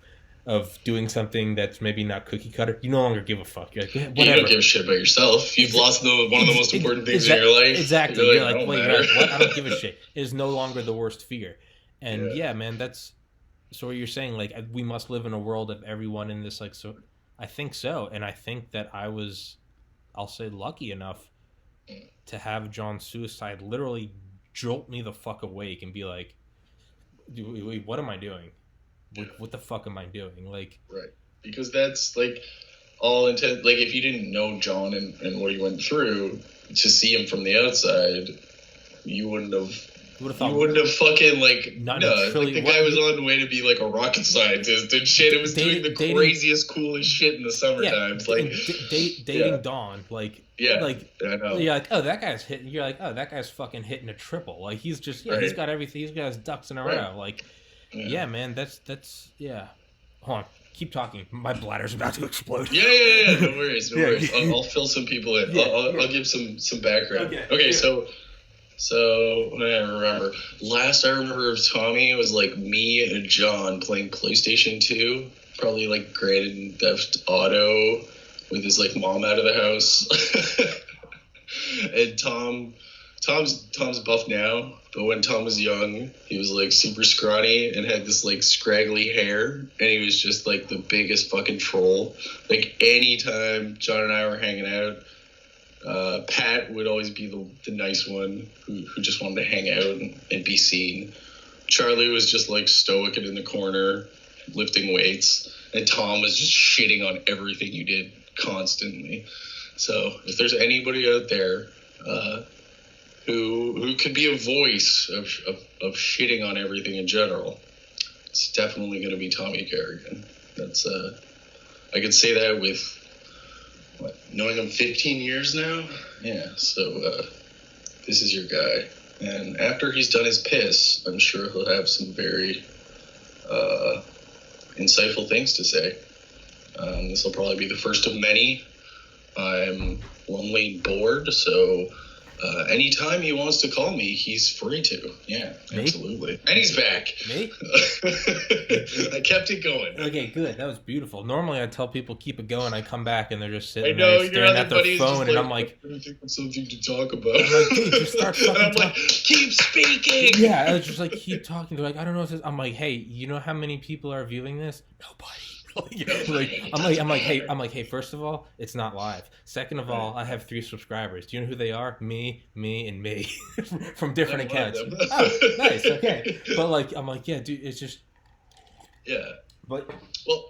doing something that's maybe not cookie cutter, you no longer give a fuck. You're like, whatever. You don't give a shit about yourself. You've lost one of the most important things in your life. Exactly. You're like, what? I don't give a shit. It is no longer the worst fear. And man, that's so what you're saying. Like, we must live in a world of everyone in this. Like, so I think so, and I think that I'll say, lucky enough to have John's suicide literally jolt me the fuck awake and be like, wait, what am I doing? What the fuck am I doing? Like, right, because that's like all intent. Like, if you didn't know John and what he went through, to see him from the outside, you wouldn't have fucking like like the guy was on the way to be like a rocket scientist and shit. It was doing the craziest, coolest shit in the summer times. Like dating Dawn, like I know. You're like, oh, that guy's hitting. You're like, oh, that guy's fucking hitting a triple. Like, he's just he's got everything. He's got his ducks in a row. Like, man, that's Hold on. Keep talking. My bladder's about to explode. Yeah. No worries. I'll fill some people in. I'll give some background. Okay. So So I remember last I remember of Tommy was like me and John playing PlayStation 2, probably like Grand Theft Auto with his like mom out of the house. And Tom's buff now, but when Tom was young, he was like super scrawny and had this like scraggly hair, and he was just like the biggest fucking troll. Like anytime John and I were hanging out, Pat would always be the nice one who just wanted to hang out and be seen. Charlie was just like stoic and in the corner lifting weights, and Tom was just shitting on everything you did constantly. So if there's anybody out there who could be a voice of shitting on everything in general, it's definitely going to be Tommy Kerrigan. That's I could say that with knowing him 15 years now. Yeah, so this is your guy. And after he's done his piss, I'm sure he'll have some very insightful things to say. This will probably be the first of many. I'm lonely and bored, so anytime he wants to call me, he's free to. Yeah, me? Absolutely. And he's back. Me? I kept it going. Okay, good. That was beautiful. Normally I tell people keep it going. I come back and they're just sitting there staring at their phone, and I'm like, something to talk about. I'm like, dude, just start fucking I'm like, keep speaking. Yeah, I was just like, keep talking. They're like, I don't know what this. I'm like, hey, you know how many people are viewing this? Nobody. I'm like, hey, first of all, it's not live. Second of all, I have 3 subscribers. Do you know who they are? Me, and me from different accounts. Oh, nice. Okay. But like, I'm like, yeah, dude, it's just. Yeah. But. Well,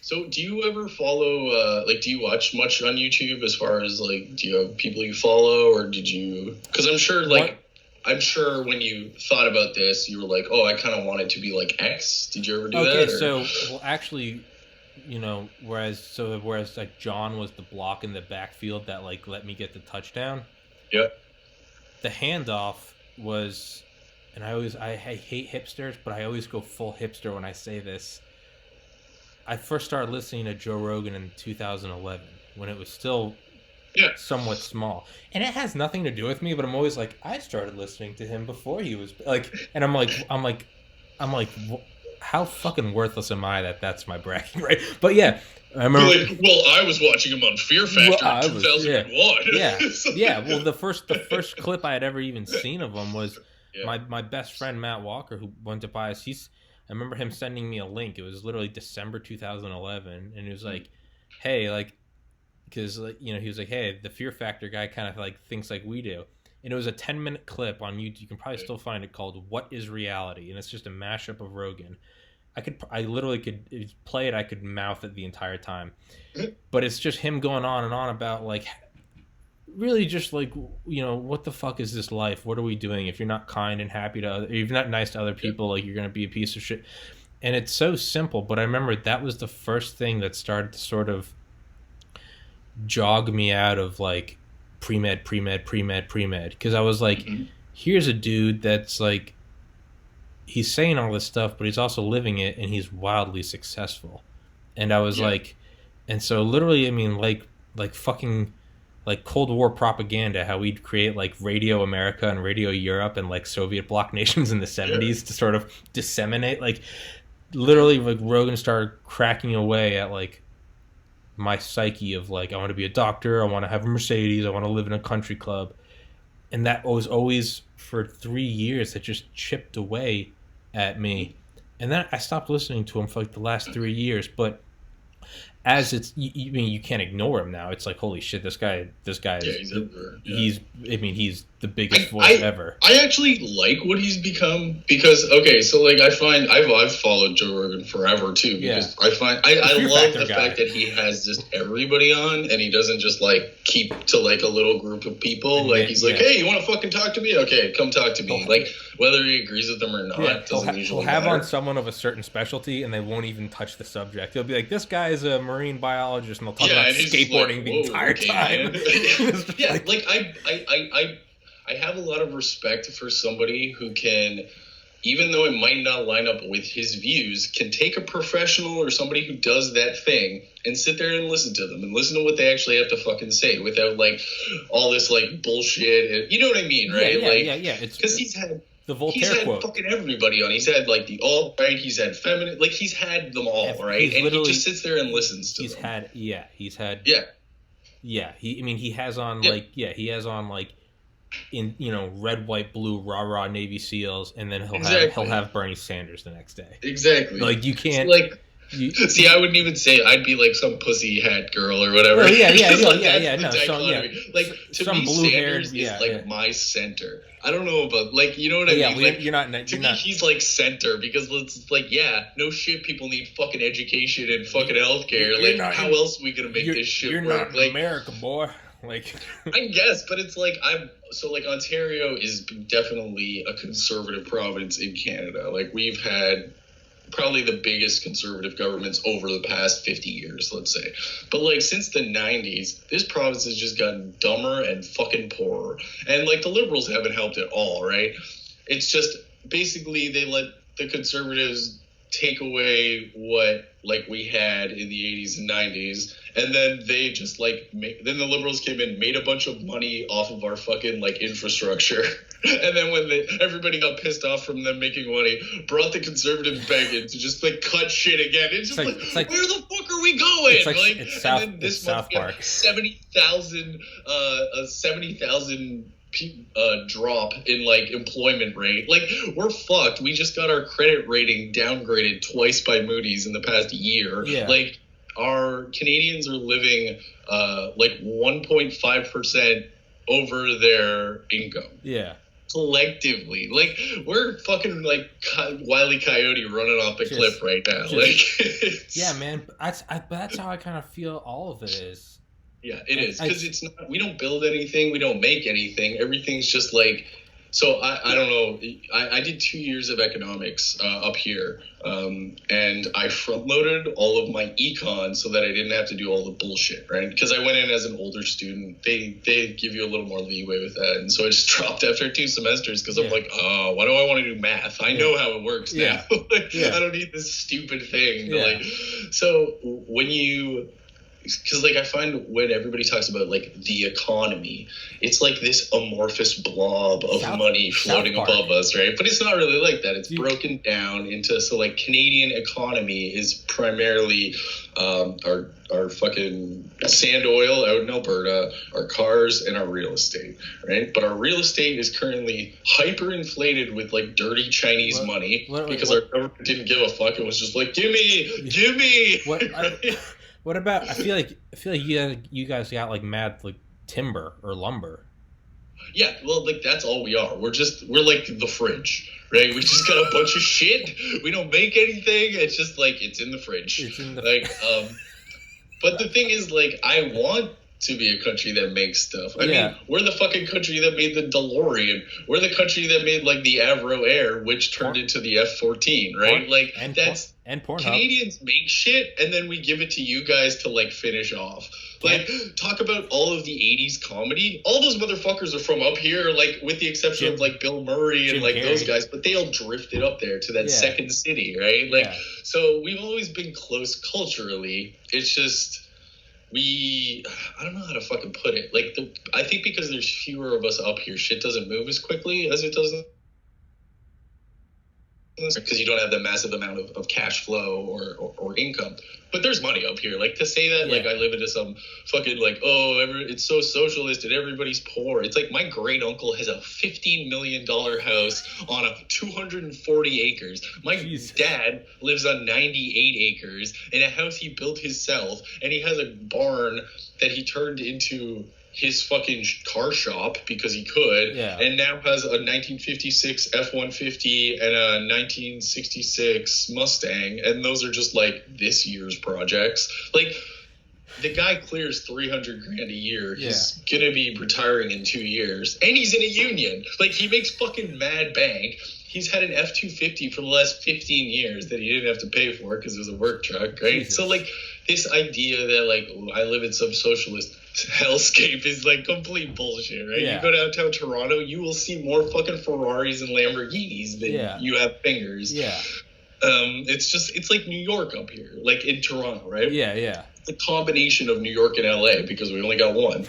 so do you ever follow, do you watch much on YouTube as far as like, do you have people you follow, or did you, because I'm sure when you thought about this, you were like, oh, I kind of want it to be like X. Did you ever do that? Okay, so, well, actually, you know, whereas like John was the block in the backfield that like let me get the touchdown. Yep. The handoff was, and I hate hipsters, but I always go full hipster when I say this. I first started listening to Joe Rogan in 2011 when it was still somewhat small, and it has nothing to do with me, but I'm always like, I started listening to him before he was like, and I'm like how fucking worthless am I that's my bragging right? But yeah, I remember. Well, I was watching him on Fear Factor in 2001. Yeah. Well, the first clip I had ever even seen of him was my best friend Matt Walker, who went to buy us. I remember him sending me a link. It was literally December 2011, and he was like, hey, like, because, you know, he was like, hey, the Fear Factor guy kind of like thinks like we do. And it was a 10-minute clip on YouTube. You can probably still find it, called What is Reality? And it's just a mashup of Rogan. I literally could play it. I could mouth it the entire time. But it's just him going on and on about like, really just like, you know, what the fuck is this life? What are we doing? If you're not kind and happy to if you're not nice to other people, like, you're going to be a piece of shit. And it's so simple. But I remember that was the first thing that started to sort of jog me out of like pre-med, because I was like, here's a dude that's like, he's saying all this stuff, but he's also living it, and he's wildly successful. And I was like, and so literally, I mean, like fucking like Cold War propaganda, how we'd create like Radio America and Radio Europe and like Soviet bloc nations in the 70s to sort of disseminate, like, literally, like, Rogan started cracking away at like my psyche of like, I want to be a doctor, I want to have a Mercedes, I want to live in a country club. And that was always, for 3 years, that just chipped away at me. And then I stopped listening to him for like the last 3 years. But as it's, I mean, you can't ignore him now. It's like, holy shit, this guy is, he's the biggest voice ever. I actually like what he's become, because, okay, so like, I find I've followed Joe Rogan forever too, because I find I love the fact that he has just everybody on, and he doesn't just like keep to like a little group of people. And like, he's like, hey, you want to fucking talk to me? Okay, come talk to me. Like, whether he agrees with them or not doesn't usually matter. He'll have on someone of a certain specialty, and they won't even touch the subject. He'll be like, this guy's a marine biologist, and they'll talk about skateboarding like, the entire time. Like, I have a lot of respect for somebody who can even though it might not line up with his views, can take a professional or somebody who does that thing and sit there and listen to them and listen to what they actually have to fucking say without like all this like bullshit. And, you know what I mean, right? Yeah. It's because he's had the Voltaire he's had quote. Fucking everybody on. He's had like the alt-right. He's had feminine. Like he's had them all, right? And he just sits there and listens to them. He's had. Yeah. He has on in red, white, blue, rah Navy SEALs, and then he'll have Bernie Sanders the next day. Exactly. Like you can't see. I wouldn't even say I'd be like some pussy hat girl or whatever. Well, yeah. Like to some me, blue-haired, Sanders is my center. I don't know about like you know what I mean. Well, like, to me, he's like center because it's like no shit. People need fucking education and fucking healthcare. Like how else are we gonna make this shit work? You're not in America, boy. Like I guess, but it's like Ontario is definitely a conservative province in Canada. Like we've had probably the biggest conservative governments over the past 50 years, let's say. But like since the 90s, this province has just gotten dumber and fucking poorer. And like the Liberals haven't helped at all, right? It's just basically they let the Conservatives take away what like we had in the 80s and 90s, and then they just like then the Liberals came in, made a bunch of money off of our fucking like infrastructure, and then when everybody got pissed off from them making money, brought the Conservatives back in to just like cut shit again. It's just like where the fuck are we going? It's South, and then this month South Park. 70,000 drop in like employment rate. Like we're fucked. We just got our credit rating downgraded twice by Moody's in the past year. Like our Canadians are living like 1.5% over their income. Collectively, like we're fucking like Wile E. Coyote running off the cliff right now. Man. That's how I kind of feel. All of it is. Yeah, it is because it's not. We don't build anything. We don't make anything. Everything's just like. So I don't know. I did 2 years of economics up here, and I front loaded all of my econ so that I didn't have to do all the bullshit, right? Because I went in as an older student. They give you a little more leeway with that, and so I just dropped after 2 semesters because I'm like, oh, why do I want to do math? I know how it works now. I don't need this stupid thing. So when you. Because like I find when everybody talks about like the economy, it's like this amorphous blob of money floating above us, right? But it's not really like that. It's broken down into like Canadian economy is primarily our fucking sand oil out in Alberta, our cars, and our real estate, right? But our real estate is currently hyperinflated with like dirty Chinese money because our government didn't give a fuck. It was just like, give me. What about? I feel like you guys got like mad like timber or lumber. Yeah, well, like that's all we are. We're like the fridge, right? We just got a bunch of shit. We don't make anything. It's just like it's in the fridge. But the thing is, like, I want to be a country that makes stuff. I mean, we're the fucking country that made the DeLorean. We're the country that made like the Avro Air, which turned into the F-14, right? And Canadians make shit, and then we give it to you guys to like finish off. Like, talk about all of the 80s comedy. All those motherfuckers are from up here, like, with the exception of, like, Bill Murray and, like, those guys. But they all drifted up there to that second city, right? Like, so we've always been close culturally. It's just, I don't know how to fucking put it. Like, I think because there's fewer of us up here, shit doesn't move as quickly as it does because you don't have the massive amount of cash flow or income. But there's money up here. Like, to say that, like, I live into some fucking, like, it's so socialist and everybody's poor. It's like my great uncle has a $15 million house on 240 acres. My dad lives on 98 acres in a house he built himself, and he has a barn that he turned into his fucking car shop because he could, and now has a 1956 F-150 and a 1966 Mustang, and those are just like this year's projects. Like, the guy clears $300,000 a year. He's gonna be retiring in 2 years, and he's in a union. Like, he makes fucking mad bank. He's had an F-250 for the last 15 years that he didn't have to pay for because it was a work truck, right? Jesus. So, like, this idea that like I live in some socialist hellscape is like complete bullshit, right? Yeah. You go downtown Toronto, you will see more fucking Ferraris and Lamborghinis than you have fingers. Yeah. It's like New York up here, like in Toronto, right? Yeah, yeah. It's a combination of New York and LA because we only got one.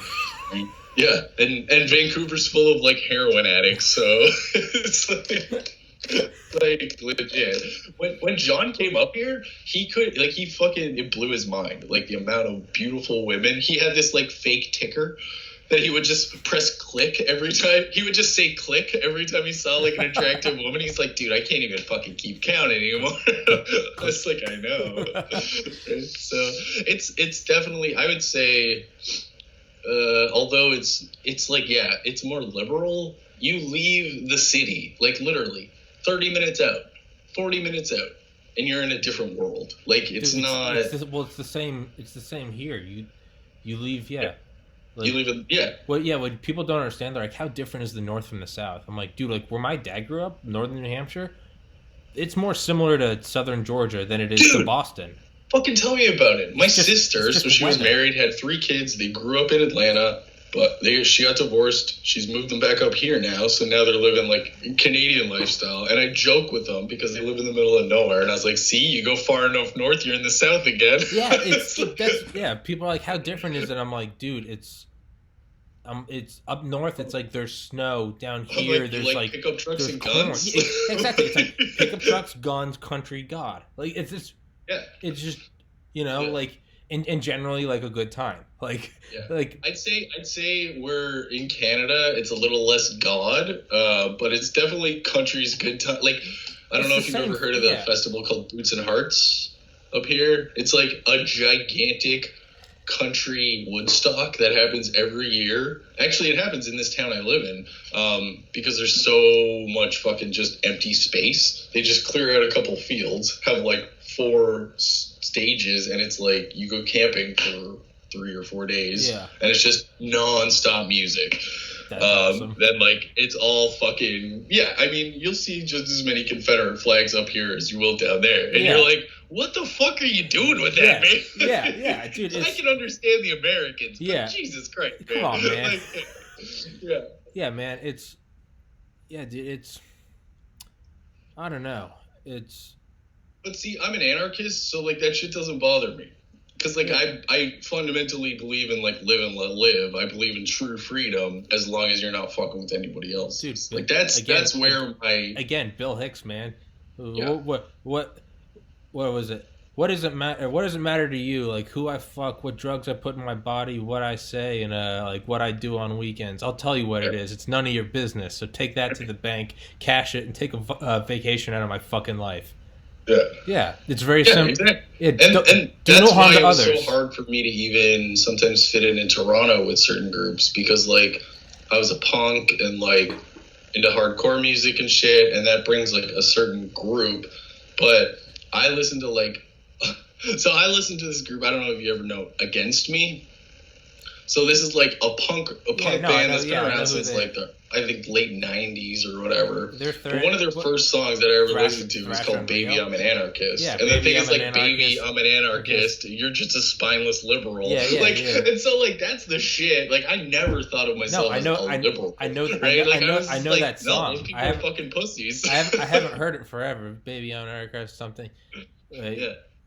Yeah, and Vancouver's full of like heroin addicts, so it's like legit. When John came up here, it blew his mind. Like the amount of beautiful women. He had this like fake ticker that he would just press click every time. He would just say click every time he saw like an attractive woman. He's like, dude, I can't even fucking keep count anymore. I was like, I know. So it's definitely, I would say, although it's like, yeah, it's more liberal. You leave the city, like literally 30 minutes out, 40 minutes out, and you're in a different world. Like it's not. It's the same. It's the same here. You leave, yeah. Like, you leave it, yeah. Well, yeah. What people don't understand, they're like, how different is the North from the South? I'm like, dude, like where my dad grew up, northern New Hampshire, it's more similar to southern Georgia than it is to Boston. Fucking tell me about it. My sister, so she was married, had 3 kids. They grew up in Atlanta, but she got divorced. She's moved them back up here now, so now they're living like Canadian lifestyle. And I joke with them because they live in the middle of nowhere. And I was like, see, you go far enough north, you're in the South again. Yeah, people are like, how different is it? I'm like, dude, it's up north. It's like there's snow down here. Like, there's like pickup trucks and guns. Exactly. It's like pickup trucks, guns, country, God. Like it's just. Yeah. It's just, like, and generally like a good time. Like, like I'd say we're in Canada. It's a little less God, but it's definitely country's good time. Like, I don't know if you've ever heard of the festival called Boots and Hearts up here. It's like a gigantic country Woodstock that happens every year. Actually, it happens in this town I live in, because there's so much fucking just empty space. They just clear out a couple fields, have like 4 stages, and it's like you go camping for 3 or 4 days, and it's just non-stop music. That's awesome. Then like it's all fucking I mean, you'll see just as many Confederate flags up here as you will down there, and you're like, what the fuck are you doing with that, man? Yeah, dude. I can understand the Americans, but Jesus Christ, man. Come on, man. Like, yeah, man. It's dude. It's I don't know. It's. But see, I'm an anarchist, so like that shit doesn't bother me. Because like I fundamentally believe in like live and let live. I believe in true freedom as long as you're not fucking with anybody else. Dude, like that's where Bill Hicks, man. What was it? What does it matter? What does it matter to you? Like who I fuck, what drugs I put in my body, what I say, and like what I do on weekends. I'll tell you what it is. It's none of your business. So take that to the bank, cash it, and take a vacation out of my fucking life. Yeah, it's very simple. Exactly. And that's why it was so hard for me to even sometimes fit in Toronto with certain groups, because like I was a punk and like into hardcore music and shit, and that brings like a certain group. But I listen to like, so I listen to this group. I don't know if you ever know Against Me. So this is like a punk band that's been around since like I think late 90s or whatever. But one of their first songs that I ever listened to was called Baby, I'm an Anarchist. And the thing is like, baby, I'm an anarchist. You're just a spineless liberal. And so like that's the shit. Like I never thought of myself as a liberal. I know that song. Those people are fucking pussies. I haven't heard it forever. Baby, I'm an anarchist, something.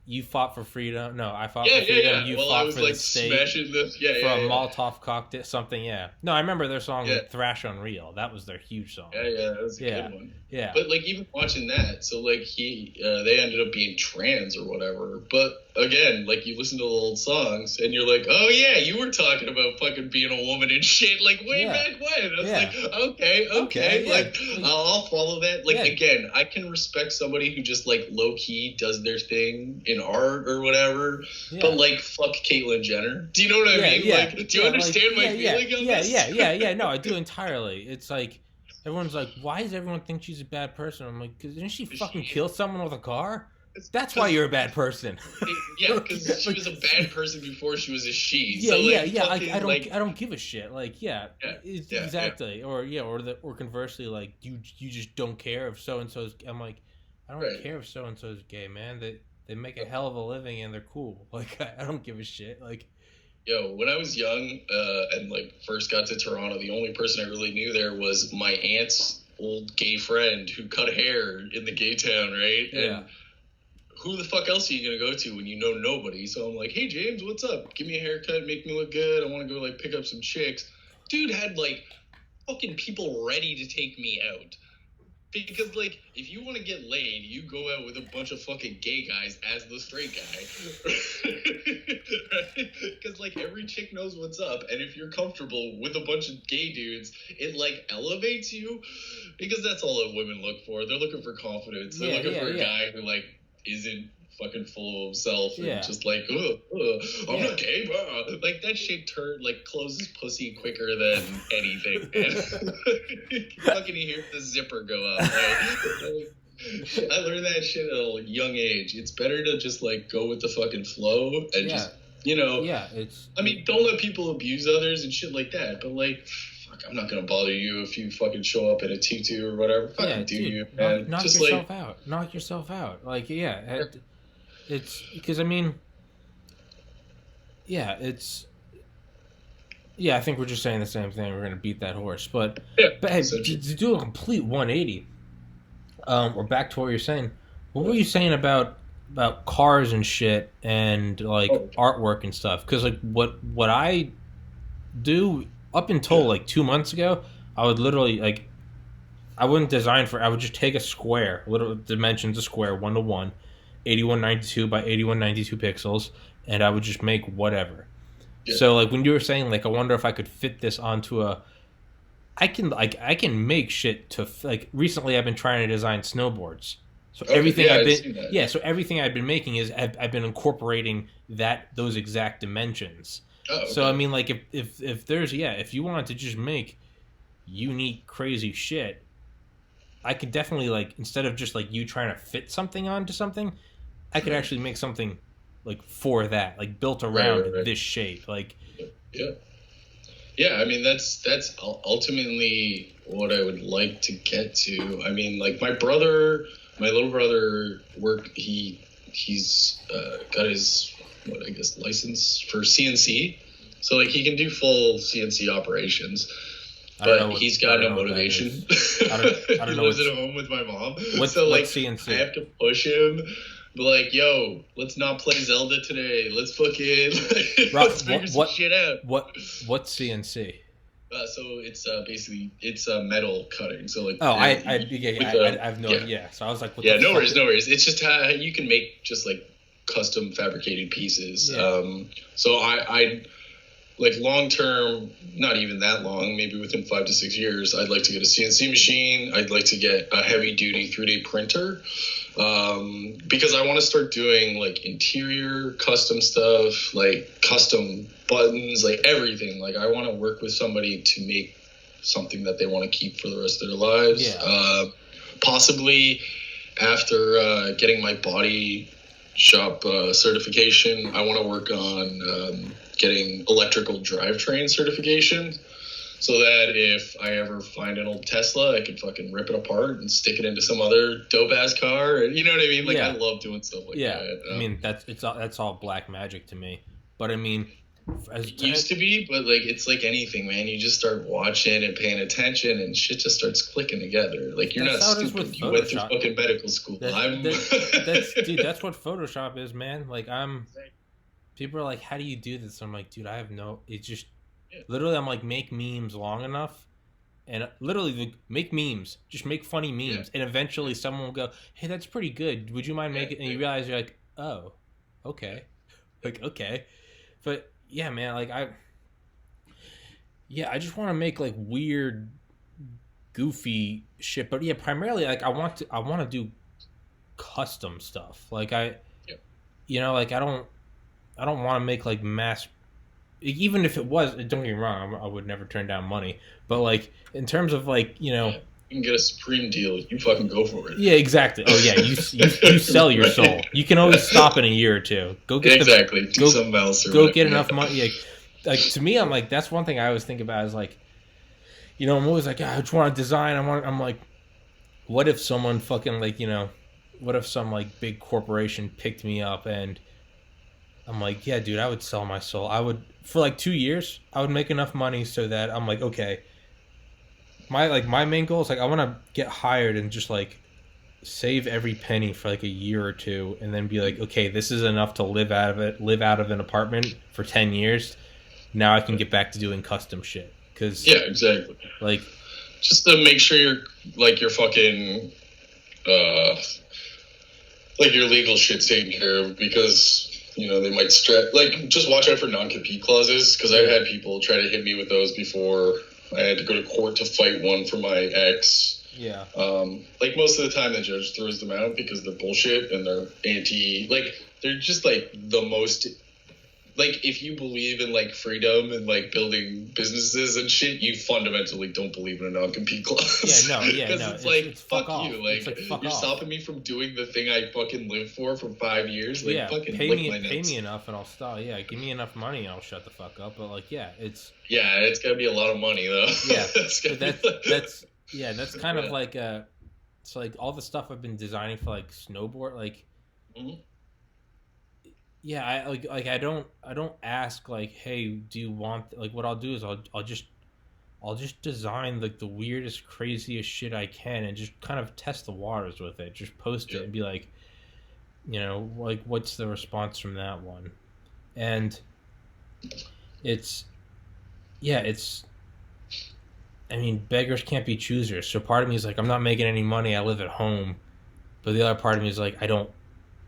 You fought for freedom. No, I fought for freedom. You fought for the state. For a Molotov cocktail, something. No, I remember their song "Thrash Unreal." That was their huge song. That was a good one. Yeah, but like even watching that, so like they ended up being trans or whatever. But again, like you listen to the old songs and you're like, oh yeah, you were talking about fucking being a woman and shit, like way back when. I was like, okay, like I'll follow that. Like again, I can respect somebody who just like low key does their thing in art or whatever, but like fuck Caitlyn Jenner. Do you know what I mean? Like, do you understand my feeling on this? No, I do entirely. It's like everyone's like, why does everyone think she's a bad person? I'm like, because didn't she fucking kill someone with a car? That's why you're a bad person. Because she was a bad person before she was a she. I don't give a shit. Like, exactly. Or conversely, like you just don't care if so and so's. I'm like, I don't care if so and so's gay, man. That They make a hell of a living and they're cool. Like I don't give a shit. Like, yo, when I was young and like first got to Toronto, the only person I really knew there was my aunt's old gay friend who cut hair in the gay town, right? yeah. And who the fuck else are you gonna go to when you know nobody? So I'm like, hey James, what's up? Give me a haircut, make me look good. I want to go like pick up some chicks. Dude had like fucking people ready to take me out. Because, like, if you want to get laid, you go out with a bunch of fucking gay guys as the straight guy. Right? Because, like, every chick knows what's up. And if you're comfortable with a bunch of gay dudes, it, like, elevates you. Because that's all that women look for. They're looking for confidence. They're looking for a guy who, like, isn't fucking full of himself and just like, I'm not gay, blah. Like that shit closes pussy quicker than anything. You fucking hear the zipper go up. I learned that shit at a young age. It's better to just like go with the fucking flow and just, you know. Yeah, it's. I mean, don't let people abuse others and shit like that. But like, fuck, I'm not gonna bother you if you fucking show up in a tutu or whatever. Fucking do you, man? Knock just yourself out. Knock yourself out. Like, it's because I mean, it's. Yeah, I think we're just saying the same thing. We're gonna beat that horse, but hey, to do a complete 180. We're back to what you're saying. What were you saying about cars and shit and like artwork and stuff? Because like what I do up until like 2 months ago, I would literally like I wouldn't design I would just take a square, little dimensions of square 1:1, 8192 by 8192 pixels, and I would just make whatever. Yeah. So like when you were saying like I wonder if I could fit this onto I can make shit to like recently I've been trying to design snowboards. So everything so everything I've been making is I've been incorporating those exact dimensions. Oh, okay. So I mean like if there's if you wanted to just make unique crazy shit, I could definitely like instead of just like you trying to fit something onto something, I could actually make something like for that, like built around this shape. Like yeah, I mean that's ultimately what I would like to get to. I mean, like my little brother he's got his license for CNC, so like he can do full CNC operations. But he's got no motivation. I don't know. He lives at home with my mom. What's CNC? I have to push him. But like, yo, let's not play Zelda today. Let's fucking let's figure some shit out. What's CNC? So it's basically metal cutting. So like, I have no idea. So I was like, no worries. It's just how you can make just like custom fabricated pieces. Yeah. So I like long term, not even that long, maybe within 5 to 6 years, I'd like to get a CNC machine. I'd like to get a heavy duty 3D printer. Because I want to start doing like interior custom stuff, like custom buttons, like everything. Like I want to work with somebody to make something that they want to keep for the rest of their lives. Yeah. Possibly after getting my body shop certification, I want to work on getting electrical drivetrain certification. So that if I ever find an old Tesla, I can fucking rip it apart and stick it into some other dope-ass car. You know what I mean? Like, I love doing stuff like that. I mean, that's all black magic to me. But, I mean... It used to be, but, like, it's like anything, man. You just start watching and paying attention, and shit just starts clicking together. Like, you're not stupid. You went through fucking medical school. Dude, that's what Photoshop is, man. Like, people are like, how do you do this? I'm like, dude, I have no... It's just... Literally, I'm like, make memes long enough, and literally make memes. Just make funny memes, and eventually someone will go, "Hey, that's pretty good. Would you mind making?" And you realize you're like, "Oh, okay, like okay." But yeah, man, like I just want to make like weird, goofy shit. But yeah, primarily like I want to do custom stuff. Like you know, like I don't want to make like mass. Even if it was, don't get me wrong, I would never turn down money. But like in terms of like, you know, you can get a Supreme deal. You fucking go for it. Yeah, exactly. Oh yeah, you sell your soul. You can always stop in a year or two. Go get do something else. Go get enough money. Yeah. Like to me, I'm like that's one thing I always think about is like, you know, I'm always like I just want to design. I'm like, what if someone fucking like you know, what if some like big corporation picked me up and I'm like, yeah, dude, I would sell my soul. I would for like 2 years. I would make enough money so that I'm like, okay, my main goal is like I want to get hired and just like save every penny for like a year or two, and then be like, okay, this is enough to live out of it, live out of an apartment for 10 years. Now I can get back to doing custom shit. Cause yeah, exactly. Like, just to make sure your fucking like your legal shit's taken care of, because they might like just watch out for non-compete clauses, because I've had people try to hit me with those before. I had to go to court to fight one for my ex. Yeah. Like most of the time the judge throws them out because they're bullshit and they're they're just like the most, like, if you believe in like freedom and like building businesses and shit, you fundamentally don't believe in a non-compete clause. Yeah, no, yeah, because no, it's like it's fuck off. you, like, you're stopping me from doing the thing I fucking lived for 5 years. Like, fucking pay me enough and I'll stop. Yeah, give me enough money and I'll shut the fuck up. But like, it's gotta be a lot of money though. Yeah, that's kind of like it's like all the stuff I've been designing for like snowboard, like. Mm-hmm. Yeah, I don't ask like, hey, do you want, like, what I'll do is I'll just design like the weirdest, craziest shit I can and just kind of test the waters with it. Just post it and be like, like, what's the response from that one? And I mean, beggars can't be choosers. So part of me is like, I'm not making any money. I live at home. But the other part of me is like, I don't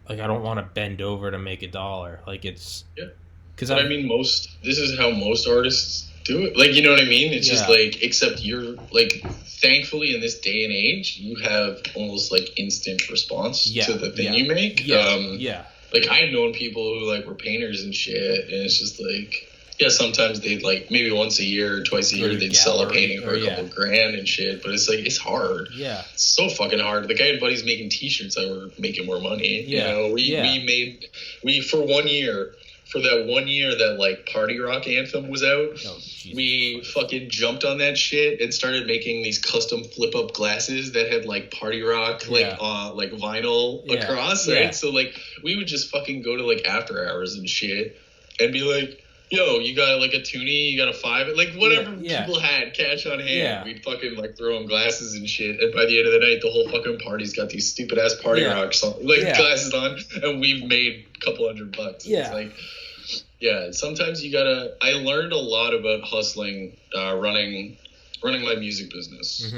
want to bend over to make $1. Like, it's... Yeah. Because, I mean, this is how most artists do it. Like, you know what I mean? It's just, like, except you're, like, thankfully in this day and age, you have almost, like, instant response to the thing you make. Like, I've known people who, like, were painters and shit, and it's just, like... Yeah, sometimes they'd, like, maybe once a year or twice a year, they'd sell a painting for a couple grand and shit. But it's, like, it's hard. Yeah. It's so fucking hard. The guy and buddies making T-shirts that were making more money. Yeah. We for 1 year, for that 1 year that, like, Party Rock Anthem was out, we fucking jumped on that shit and started making these custom flip-up glasses that had, like, Party Rock, like vinyl across, right? So, like, we would just fucking go to, like, after hours and shit and be like... Yo, you got like a toonie, you got a 5, like whatever people had cash on hand, we'd fucking like throw them glasses and shit. And by the end of the night, the whole fucking party's got these stupid ass party rock glasses on, and we've made a couple $100. Yeah, it's like, sometimes you gotta. I learned a lot about hustling, running my music business,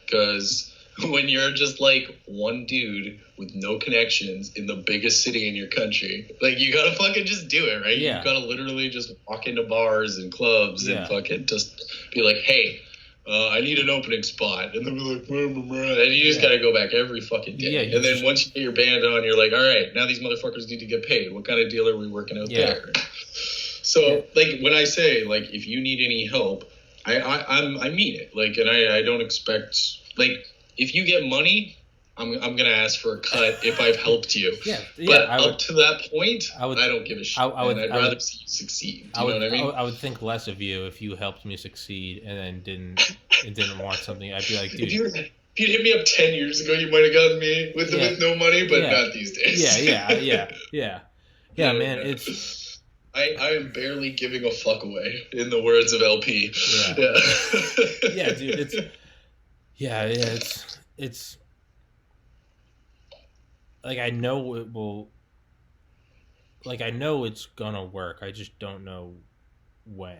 because. When you're just like one dude with no connections in the biggest city in your country, like, you gotta fucking just do it, right? You gotta literally just walk into bars and clubs and fucking just be like, hey, I need an opening spot, and they'll be like, and you just gotta go back every fucking day. And then once you get your band on, you're like, all right, now these motherfuckers need to get paid. What kind of deal are we working out there? So like, when I say, like, if you need any help, I mean it. Like, and I don't expect, like, if you get money, I'm gonna ask for a cut if I've helped you. But up to that point, I don't give a shit. I'd rather see you succeed. Do you know what I mean? I would think less of you if you helped me succeed and then didn't want something. I'd be like, dude. If you'd hit me up 10 years ago, you might have gotten me with no money, but not these days. Yeah, man. It's. I am barely giving a fuck away, in the words of LP. Yeah, dude. It's like, I know it will, like, I know it's gonna work. I just don't know when.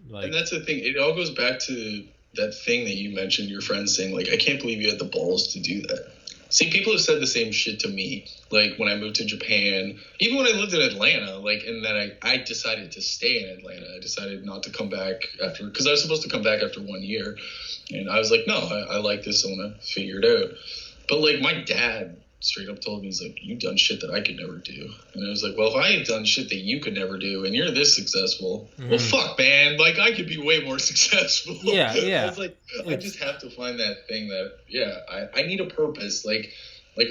Like, and that's the thing. It all goes back to that thing that you mentioned, your friend saying, like, I can't believe you had the balls to do that. See, people have said the same shit to me, like, when I moved to Japan, even when I lived in Atlanta, like, and then I decided to stay in Atlanta. I decided not to come back after, because I was supposed to come back after 1 year. And I was like, no, I like this. I want to figure it out. But, like, my dad straight up told me, he's like, you've done shit that I could never do. And I was like, well, if I had done shit that you could never do and you're this successful, well, fuck, man. Like, I could be way more successful. Yeah. I was like, I just have to find that thing that, I need a purpose. Like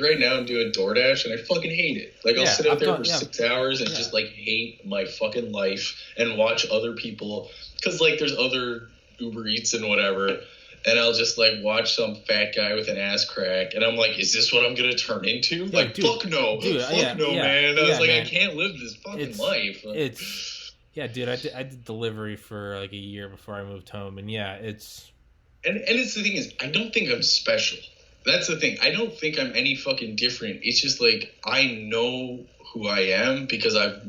right now I'm doing DoorDash and I fucking hate it. Like, I'll sit out there for 6 hours and just, like, hate my fucking life and watch other people. Because, like, there's other Uber Eats and whatever. and I'll just like watch some fat guy with an ass crack, and I'm like, is this what I'm gonna turn into? Yeah, like, dude, fuck no, man. I was like, man. I can't live this fucking life. Dude, I did delivery for like a year before I moved home, and it's it's the thing is, I don't think I'm special. That's the thing. I don't think I'm any fucking different. It's just like I know who I am because I've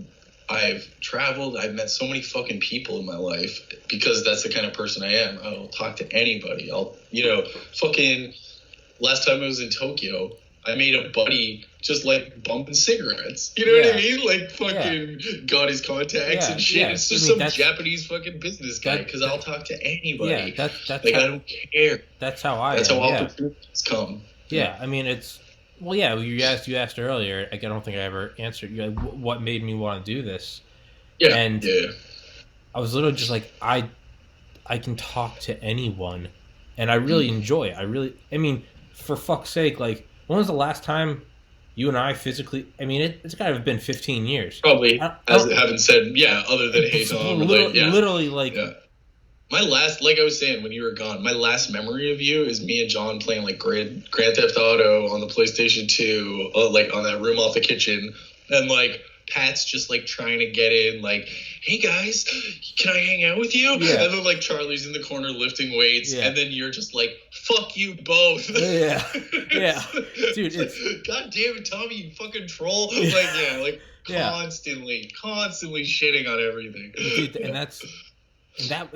traveled. I've met so many fucking people in my life because that's the kind of person I am. I'll talk to anybody. Fucking last time I was in Tokyo, I made a buddy just like bumping cigarettes. You know what I mean? Like fucking got his contacts and shit. Yeah. It's just some Japanese fucking business guy because I'll talk to anybody. Yeah, that's like I don't care. That's how I. That's how opportunities come. Yeah, I mean it's. Well, yeah, you asked earlier. I don't think I ever answered you. Like, what made me want to do this? Yeah, and I was literally just like, I can talk to anyone, and I really enjoy it. I mean, for fuck's sake, like, when was the last time you and I physically? I mean, it's got to have been 15 years. Probably, having said, other than hey Tom, literally, like. Yeah. My last, like I was saying when you were gone, my last memory of you is me and John playing like Grand Theft Auto on the PlayStation 2, like on that room off the kitchen, and like Pat's just like trying to get in, like, hey guys, can I hang out with you? Yeah. And then like Charlie's in the corner lifting weights, and then you're just like, fuck you both. Yeah, yeah, dude, it's God damn it, Tommy, you fucking troll. Like constantly shitting on everything. Dude, that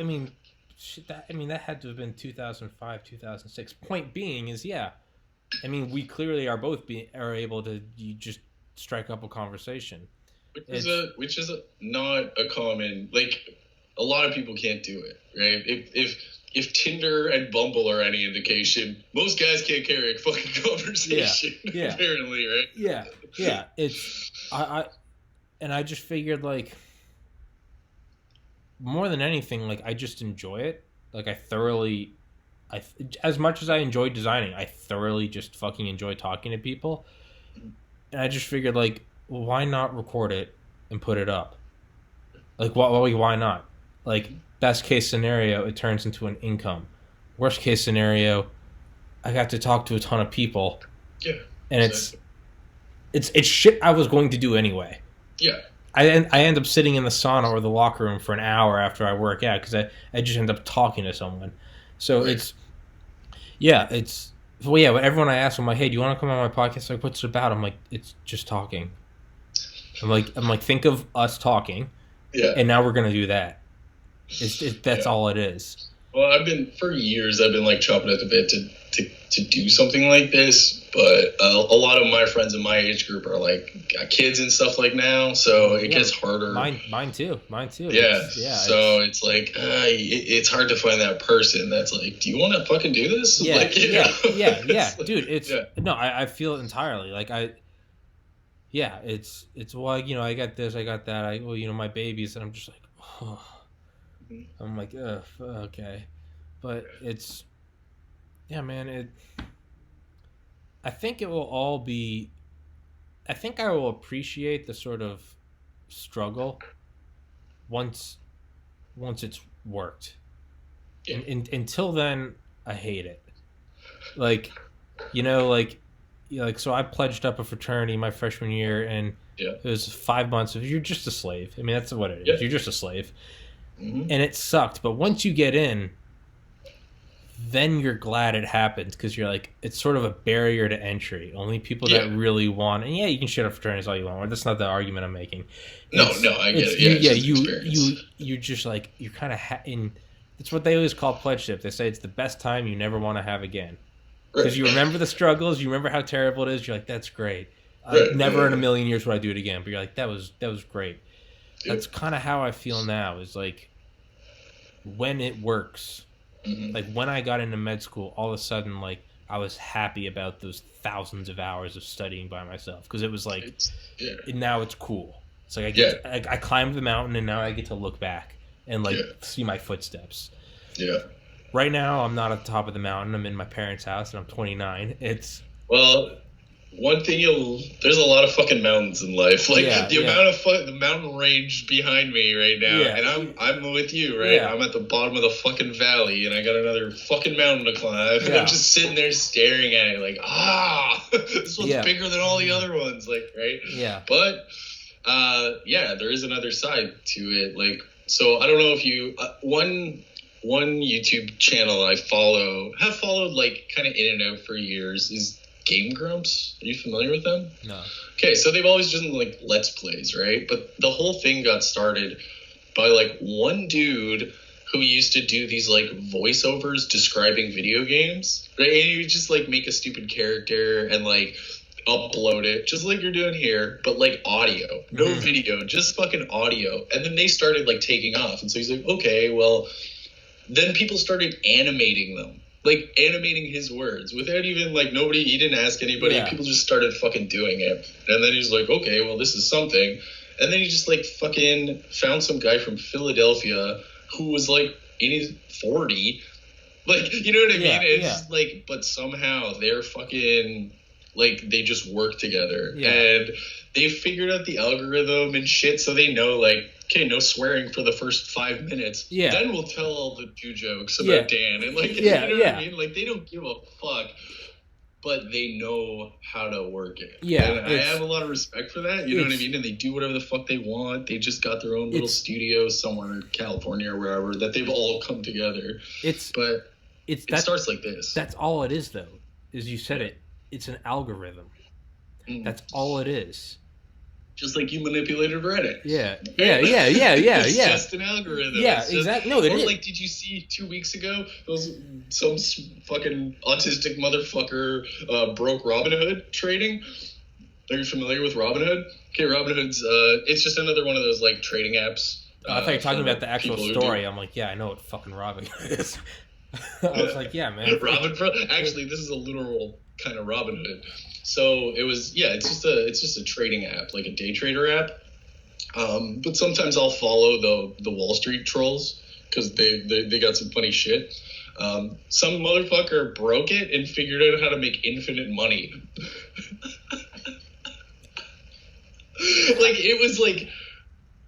that had to have been 2005, 2006. Point being is, I mean, we clearly are both are able to just strike up a conversation. Which is not a common, like, a lot of people can't do it, right? If Tinder and Bumble are any indication, most guys can't carry a fucking conversation, apparently, right? Yeah. I just figured, like, more than anything, like, I just enjoy it. Like, as much as I enjoy designing, I thoroughly just fucking enjoy talking to people. And I just figured, like, well, why not record it and put it up? Like, why not? Like, best case scenario, it turns into an income. Worst case scenario, I got to talk to a ton of people. Yeah. And it's shit I was going to do anyway. Yeah. I end up sitting in the sauna or the locker room for an hour after I work out because I just end up talking to someone. So right. When everyone I ask, I'm like, hey, do you want to come on my podcast? Like, what's it about? I'm like, it's just talking. I'm like, think of us talking. Yeah. And now we're gonna do that. That's all it is. Well, for years I've been like chopping at the bit to do something like this, but a lot of my friends in my age group are like got kids and stuff like now, so it gets harder. Mine too. Yeah. So it's like it's hard to find that person that's like, do you want to fucking do this? Yeah, like, dude. No, I feel it entirely. Like it's well, I got this, I got that. My babies, and I'm just like, oh. I'm like, ugh, okay, but it's, man. I think it will all be. I think I will appreciate the sort of struggle once it's worked. Yeah. Until then, I hate it. So I pledged up a fraternity my freshman year, and it was 5 months of you're just a slave. I mean, that's what it is. Yeah. You're just a slave. Mm-hmm. And it sucked, but once you get in, then you're glad it happened because you're like, it's sort of a barrier to entry. Only people that really want, and you can shit on fraternities all you want. That's not the argument I'm making. No, I get it. You just like, you're kind of in. It's what they always call pledgeship. They say it's the best time you never want to have again because you remember the struggles, you remember how terrible it is. You're like, that's great. Never in a million years would I do it again. But you're like, that was great. That's kind of how I feel now. Is like when it works. Mm-hmm. Like when I got into med school, all of a sudden, like I was happy about those thousands of hours of studying by myself because it was like, now it's cool. It's like I climbed the mountain and now I get to look back and see my footsteps. Yeah. Right now, I'm not at the top of the mountain. I'm in my parents' house and I'm 29. one thing there's a lot of fucking mountains in life. Like amount of the mountain range behind me right now, and I'm with you, right? I'm at the bottom of the fucking valley, and I got another fucking mountain to climb. And I'm just sitting there staring at it, like, this one's bigger than all the other ones, like, right? Yeah. But there is another side to it, like, so I don't know if you one YouTube channel I have followed like kind of in and out for years is Game Grumps. Are you familiar with them? No. Okay, so they've always done like Let's Plays, right? But the whole thing got started by like one dude who used to do these like voiceovers describing video games, right? And he would just like make a stupid character and like upload it just like you're doing here, but like audio, no video, just fucking audio. And then they started like taking off, and so he's like, okay, well, then people started animating them. Like, animating his words without even, like, he didn't ask anybody. Yeah. People just started fucking doing it. And then he's like, okay, well, this is something. And then he just, like, fucking found some guy from Philadelphia who was, like, in his 40. Like, you know what I mean? It's just, like, but somehow they're fucking, like, they just work together. Yeah. And they figured out the algorithm and shit, so they know, like, okay, no swearing for the first 5 minutes. Yeah. Then we'll tell all the 2 jokes about Dan. And, like, you know what I mean? Like, they don't give a fuck, but they know how to work it. Yeah. And I have a lot of respect for that. You know what I mean? And they do whatever the fuck they want. They just got their own little studio somewhere in California or wherever that they've all come together. It starts like this. That's all it is, though. As you said it, it's an algorithm. That's all it is. Just like you manipulated Reddit. Yeah. It's just an algorithm. Yeah, exactly. No, it is. Like, did you see 2 weeks ago, some fucking autistic motherfucker broke Robinhood trading? Are you familiar with Robinhood? Okay, Robinhood's, it's just another one of those, like, trading apps. I thought you were talking about the actual story. I'm like, yeah, I know what fucking Robinhood is. I was like, yeah, man. Actually, this is a literal kind of Robinhood. So it was, it's just a trading app, like a day trader app. But sometimes I'll follow the Wall Street trolls because they got some funny shit. Some motherfucker broke it and figured out how to make infinite money.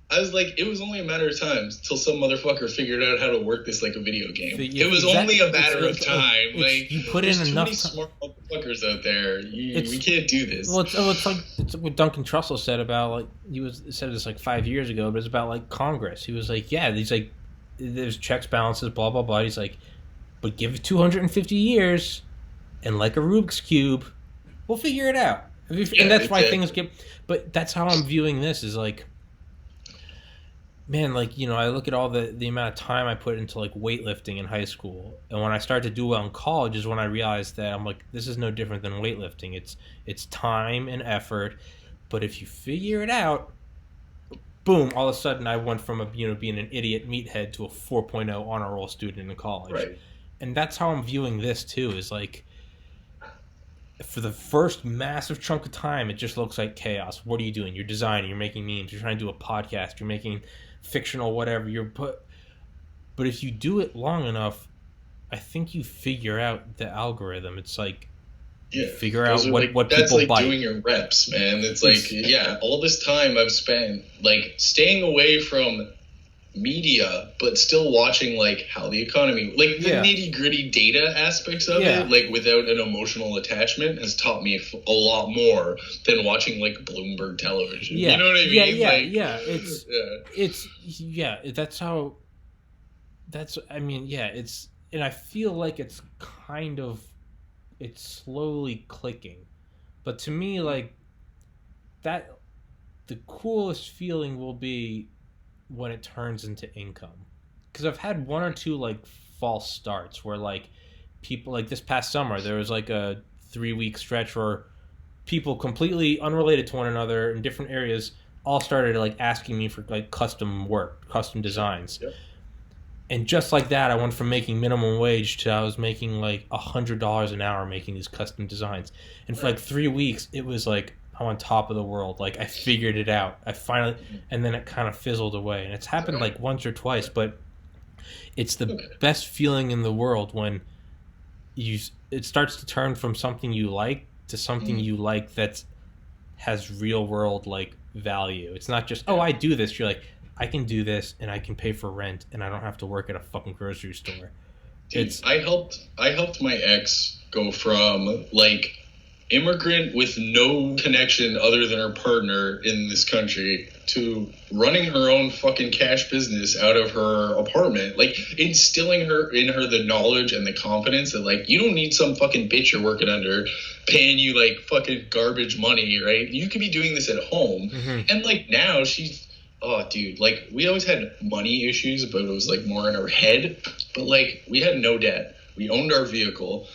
I was like, it was only a matter of time till some motherfucker figured out how to work this like a video game. It was only a matter of time. Like, you put in enough. Too many smart motherfuckers out there. We can't do this. Well, it's like what Duncan Trussell said about, like, said this like 5 years ago, but it's about like Congress. He was like, he's like, there's checks, balances, blah blah blah. He's like, but give it 250 years, and like a Rubik's cube, we'll figure it out. And that's why things get. But that's how I'm viewing this. Is like, man, like, you know, I look at all the amount of time I put into like weightlifting in high school, and when I started to do well in college is when I realized that I'm like, this is no different than weightlifting. It's time and effort, but if you figure it out, boom, all of a sudden I went from being an idiot meathead to a 4.0 honor roll student in college. Right. And that's how I'm viewing this too, is like, for the first massive chunk of time, it just looks like chaos. What are you doing? You're designing, you're making memes, you're trying to do a podcast, you're making fictional whatever, but if you do it long enough, I think you figure out the algorithm. It's like, you figure out what people bite. That's like doing your reps, man. It's like, all this time I've spent like staying away from media, but still watching like how the economy, like the nitty gritty data aspects of it, like without an emotional attachment, has taught me a lot more than watching like Bloomberg television. You know what I mean? And I feel like it's slowly clicking, but to me, like, that, the coolest feeling will be when it turns into income, because I've had one or two like false starts where like people, like this past summer there was like a 3-week stretch where people completely unrelated to one another in different areas all started like asking me for like custom work, custom designs. And just like that, I went from making minimum wage to I was making like $100 an hour making these custom designs. And for like 3 weeks it was like I'm on top of the world. Like, I figured it out. I finally, and then it kind of fizzled away. And it's happened like once or twice, but it's the best feeling in the world when it starts to turn from something you like to something you like that has real world like value. It's not just, oh, I do this. You're like, I can do this and I can pay for rent and I don't have to work at a fucking grocery store. Dude, I helped my ex go from like immigrant with no connection other than her partner in this country to running her own fucking cash business out of her apartment, like instilling in her the knowledge and the confidence that like you don't need some fucking bitch you're working under paying you like fucking garbage money, right? You could be doing this at home. And like now she's, oh dude, like we always had money issues, but it was like more in her head. But like we had no debt, we owned our vehicle,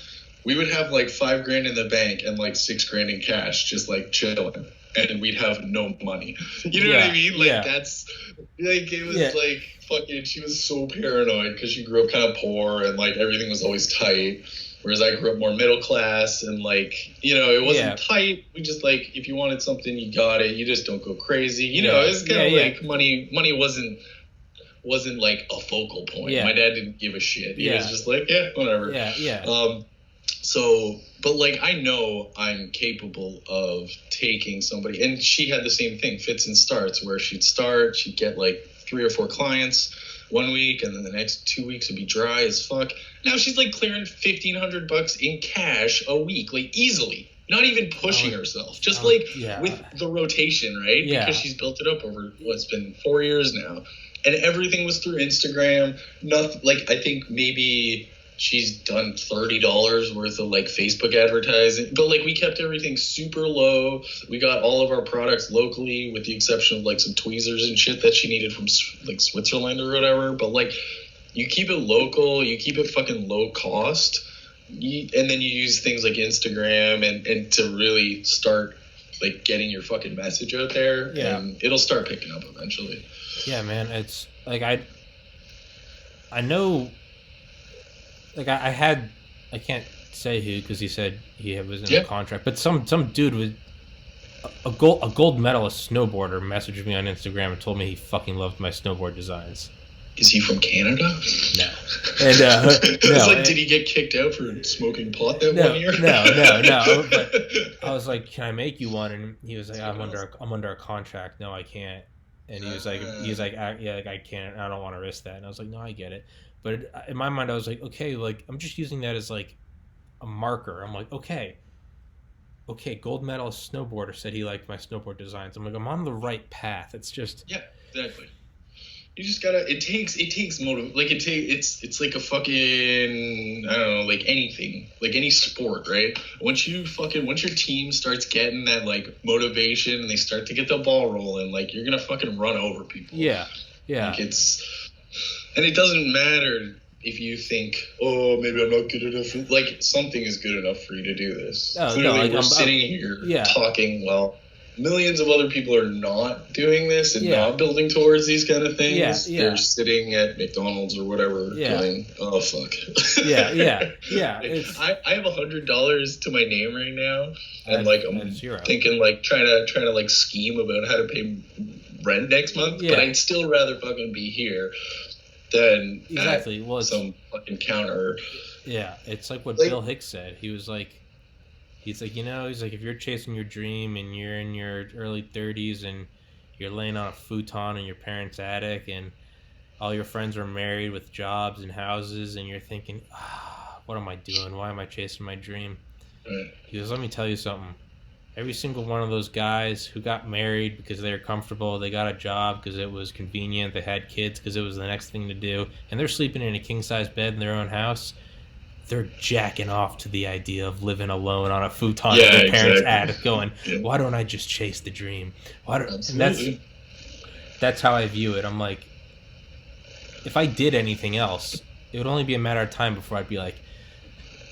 we would have like $5,000 in the bank and like $6,000 in cash, just like chilling, and we'd have no money. You know what I mean? Like that's like it was like fucking. She was so paranoid because she grew up kind of poor and like everything was always tight. Whereas I grew up more middle class and like, you know, it wasn't tight. We just like, if you wanted something, you got it. You just don't go crazy. You know, it's kind of like money wasn't like a focal point. My dad didn't give a shit. He was just like, yeah, whatever. So, but like, I know I'm capable of taking somebody, and she had the same thing, fits and starts, where she'd get like 3 or 4 clients one week, and then the next 2 weeks would be dry as fuck. Now she's like clearing $1,500 in cash a week, like easily, not even pushing herself, just with the rotation, right? Because she's built it up over what's been 4 years now, and everything was through Instagram. Nothing, like I think maybe she's done $30 worth of like Facebook advertising, but like we kept everything super low. We got all of our products locally, with the exception of like some tweezers and shit that she needed from like Switzerland or whatever. But like, you keep it local, you keep it fucking low cost, and then you use things like Instagram and to really start like getting your fucking message out there, and it'll start picking up eventually. Yeah, man, it's like I know. Like I can't say who because he said he was in a contract, but some dude with a gold medalist snowboarder messaged me on Instagram and told me he fucking loved my snowboard designs. Is he from Canada? No. And no. Like, did he get kicked out for smoking pot that 1 year? No. But I was like, "Can I make you one?" And he was like, "I'm under a contract. No, I can't." And he was like, I can't. I don't want to risk that." And I was like, "No, I get it." But in my mind, I was like, okay, like I'm just using that as like a marker. I'm like, okay, gold medalist snowboarder said he liked my snowboard designs. I'm like, I'm on the right path. It's just exactly. You just gotta. It takes motive. Like it's like a fucking, I don't know, like anything, like any sport, right? Once your team starts getting that like motivation and they start to get the ball rolling, like you're gonna fucking run over people. Yeah. Like and it doesn't matter if you think, oh, maybe I'm not good enough. Like something is good enough for you to do this. Clearly, we're sitting here talking while millions of other people are not doing this and not building towards these kind of things. They're sitting at McDonald's or whatever going, oh fuck. I have $100 to my name right now, and like I'm thinking like trying to like scheme about how to pay rent next month, but I'd still rather fucking be here than some fucking counter. Yeah, it's like what Bill Hicks said. He's like, you know, if you're chasing your dream and you're in your early 30s and you're laying on a futon in your parents' attic and all your friends are married with jobs and houses and you're thinking, what am I doing? Why am I chasing my dream? Right. He goes, let me tell you something. Every single one of those guys who got married because they were comfortable, they got a job because it was convenient, they had kids because it was the next thing to do, and they're sleeping in a king-size bed in their own house, they're jacking off to the idea of living alone on a futon in their parents' attic going, why don't I just chase the dream? And that's how I view it. I'm like, if I did anything else, it would only be a matter of time before I'd be like,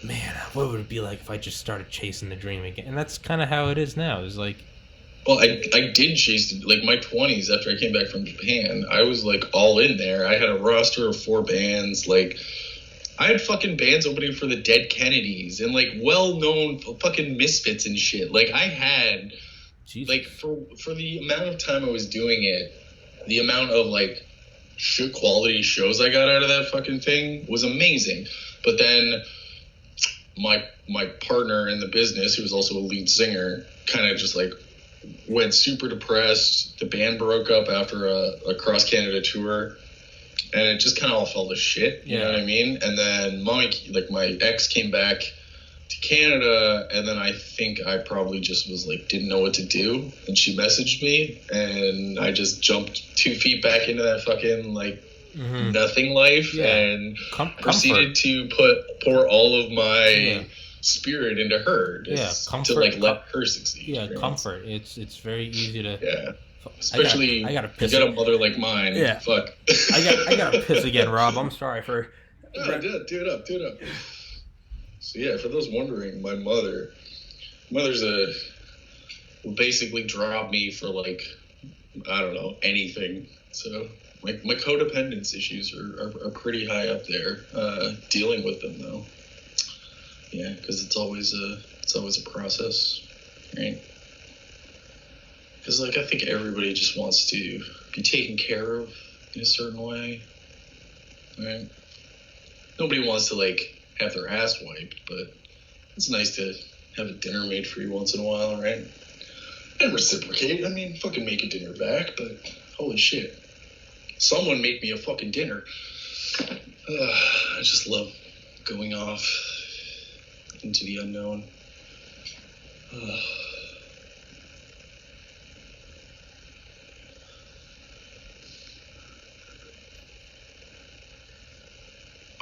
man, what would it be like if I just started chasing the dream again? And that's kind of how it is now. It's like, well, I did chase, like, my 20s after I came back from Japan. I was, like, all in there. I had a roster of 4 bands. Like, I had fucking bands opening for the Dead Kennedys and, like, well-known fucking Misfits and shit. Like, I had, like, for the amount of time I was doing it, the amount of, like, quality shows I got out of that fucking thing was amazing. But then my my partner in the business, who was also a lead singer, kind of just like went super depressed. The band broke up after a cross Canada tour, and it just kind of all fell to shit. You know what I mean? And then my ex came back to Canada, and then I think I probably just was like, didn't know what to do, and she messaged me, and I just jumped 2 feet back into that fucking like nothing life, and proceeded to pour all of my spirit into her, to like let her succeed. Yeah, comfort. It's very easy to especially I gotta piss. You got a mother like mine. Yeah, fuck. I gotta piss again, Rob. I'm sorry for. No, do it up. So yeah, for those wondering, my mother's will basically drop me for like, I don't know, anything. So my codependence issues are pretty high up there. Dealing with them though, yeah, because it's always a process, right? Because like I think everybody just wants to be taken care of in a certain way, right? Nobody wants to like have their ass wiped, but it's nice to have a dinner made for you once in a while, right? And reciprocate. I mean, fucking make a dinner back, but holy shit. Someone make me a fucking dinner. I just love going off into the unknown.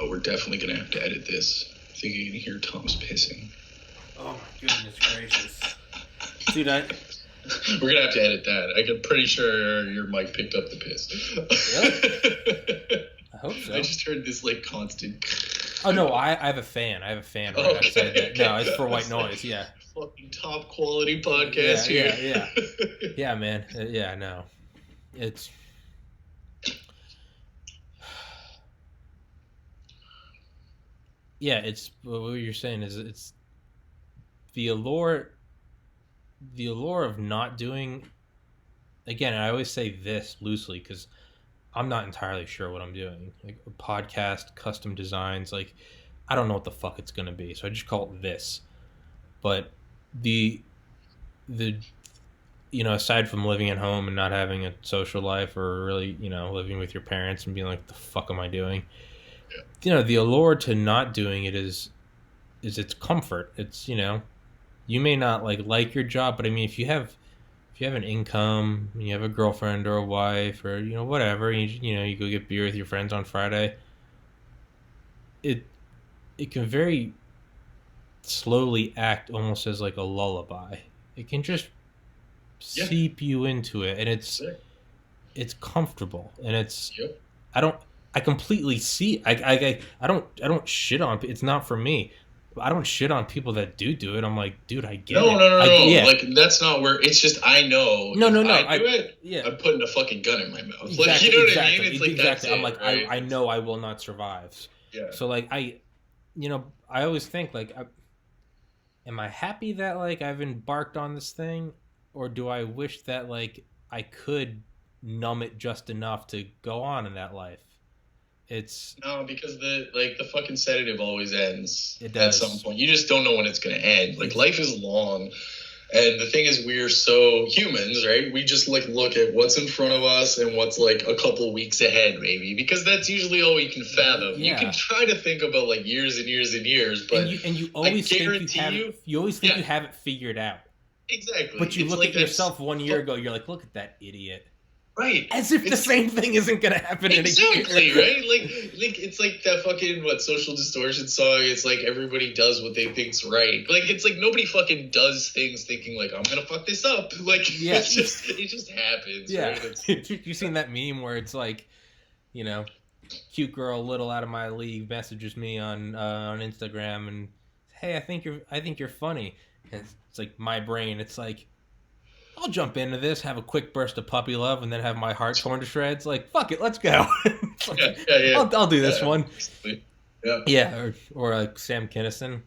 Oh, we're definitely going to have to edit this. I think you can hear Tom's pissing. Oh, my goodness gracious. Dude, we're going to have to edit that. I'm pretty sure your mic picked up the piss. Really? I hope so. I just heard this, like, constant... Oh, no, I have a fan. I have a fan right outside that. No, it's for white noise, yeah. Fucking top quality podcast here. Yeah. Yeah, man. Yeah, no. It's... Yeah, it's what you're saying is it's the allure of not doing. Again, I always say this loosely because I'm not entirely sure what I'm doing. Like a podcast, custom designs, like I don't know what the fuck it's gonna be, so I just call it this. But the aside from living at home and not having a social life, or really living with your parents and being like, the fuck am I doing? The allure to not doing it is its comfort. It's you may not like your job, but I mean if you have an income, you have a girlfriend or a wife or whatever, you go get beer with your friends on Friday, it can very slowly act almost as like a lullaby. It can just seep you into it, and it's comfortable, and it's I completely see. I don't shit on. It's not for me. I don't shit on people that do it. I'm like, dude, I get it. No. Like that's not where. It's just I know. No. I do it. Yeah. I'm putting a fucking gun in my mouth. Exactly, like you know what I mean? It's like exactly. That's I'm like, right? I know I will not survive. Yeah. So like I always think like, am I happy that like I've embarked on this thing, or do I wish that like I could numb it just enough to go on in that life? It's no, because the fucking sedative always ends at some point. You just don't know when it's going to end. Like life is long, and the thing is, we're so humans, right? We just like look at what's in front of us and what's like a couple weeks ahead, maybe, because that's usually all we can fathom. Yeah. You can try to think about like years and years and years, but you always think you always think you have it figured out. Exactly. But you look at yourself 1 year ago, you're like, look at that idiot. Right. As if the same thing isn't going to happen in a year. Exactly, right? Like it's like that fucking, Social Distortion song. It's like everybody does what they think's right. Like, it's like nobody fucking does things thinking like, I'm going to fuck this up. Like, yeah. it just happens. Yeah. Right? You seen that meme where it's like, cute girl, little out of my league, messages me on Instagram and, hey, I think you're funny. And it's like my brain. It's like, I'll jump into this, have a quick burst of puppy love, and then have my heart torn to shreds. Like, fuck it, let's go. Like, yeah. I'll do this one. Yeah. Yeah, or like Sam Kinison.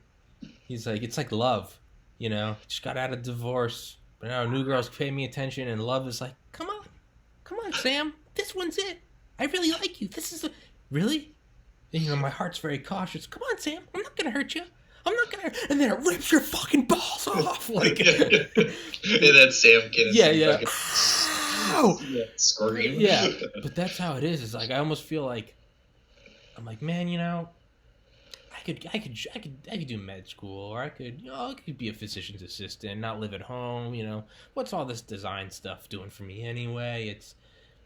He's like, it's like love, Just got out of divorce, but now new girls pay me attention, and love is like, come on, Sam, this one's it. I really like you. This is really. And, my heart's very cautious. Come on, Sam, I'm not gonna hurt you. I'm not gonna, and then it rips your fucking balls off, like, yeah, that Sam Kinison fucking scream. Yeah, but that's how it is. It's like I almost feel like I'm like, man, I could do med school, or I could be a physician's assistant, not live at home. What's all this design stuff doing for me anyway? It's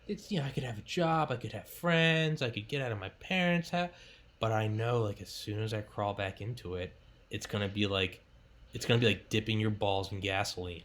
I could have a job, I could have friends, I could get out of my parents' house. But I know, like, as soon as I crawl back into it, it's gonna be like dipping your balls in gasoline.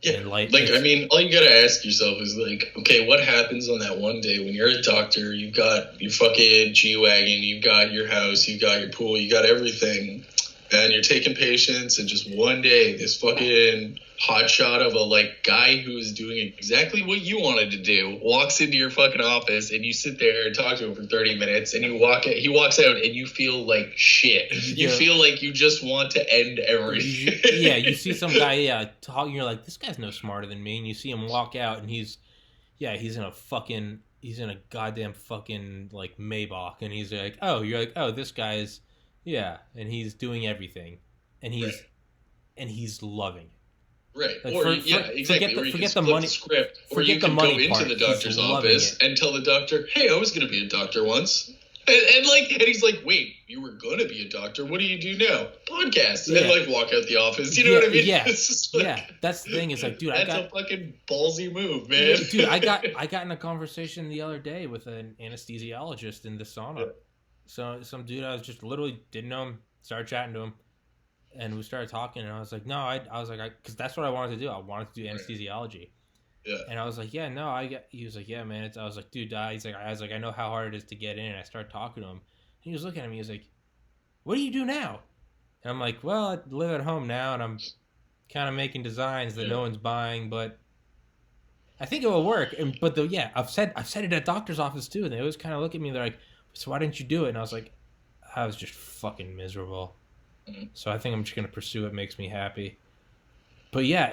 Yeah, I mean, all you gotta ask yourself is, like, okay, what happens on that one day when you're a doctor, you've got your fucking G-Wagon, you've got your house, you've got your pool, you got everything, and you're taking patients, and just one day, this fucking hotshot of a, like, guy who's doing exactly what you wanted to do walks into your fucking office, and you sit there and talk to him for 30 minutes, and he walks out, and you feel like shit. You feel like you just want to end everything. You see some guy, talking, you're like, this guy's no smarter than me, and you see him walk out, and he's in a goddamn fucking, like, Maybach, and he's like, you're like, this guy's, and he's doing everything, and he's loving it. Right. Exactly. Forget the money. Script, or you can go into the doctor's office and tell the doctor, "Hey, I was going to be a doctor once," and he's like, "Wait, you were going to be a doctor? What do you do now? Podcasts." And like walk out the office. You know what I mean? Yeah. Like, That's the thing. Is like, dude, that's a fucking ballsy move, man. Dude, I got in a conversation the other day with an anesthesiologist in the sauna. Yeah. So some dude I was just literally didn't know him. Started chatting to him. And we started talking, and I was like, because that's what I wanted to do. I wanted to do anesthesiology. Yeah. And I was like, he was like, yeah, man. I was like, dude, I was like, I know how hard it is to get in. And I started talking to him. And he was looking at me. He was like, what do you do now? And I'm like, well, I live at home now, and I'm kind of making designs that no one's buying, but I think it will work. But I've said it at doctor's office too, and they always kind of look at me. They're like, so why didn't you do it? And I was like, I was just fucking miserable. So I think I'm just going to pursue what makes me happy. But yeah,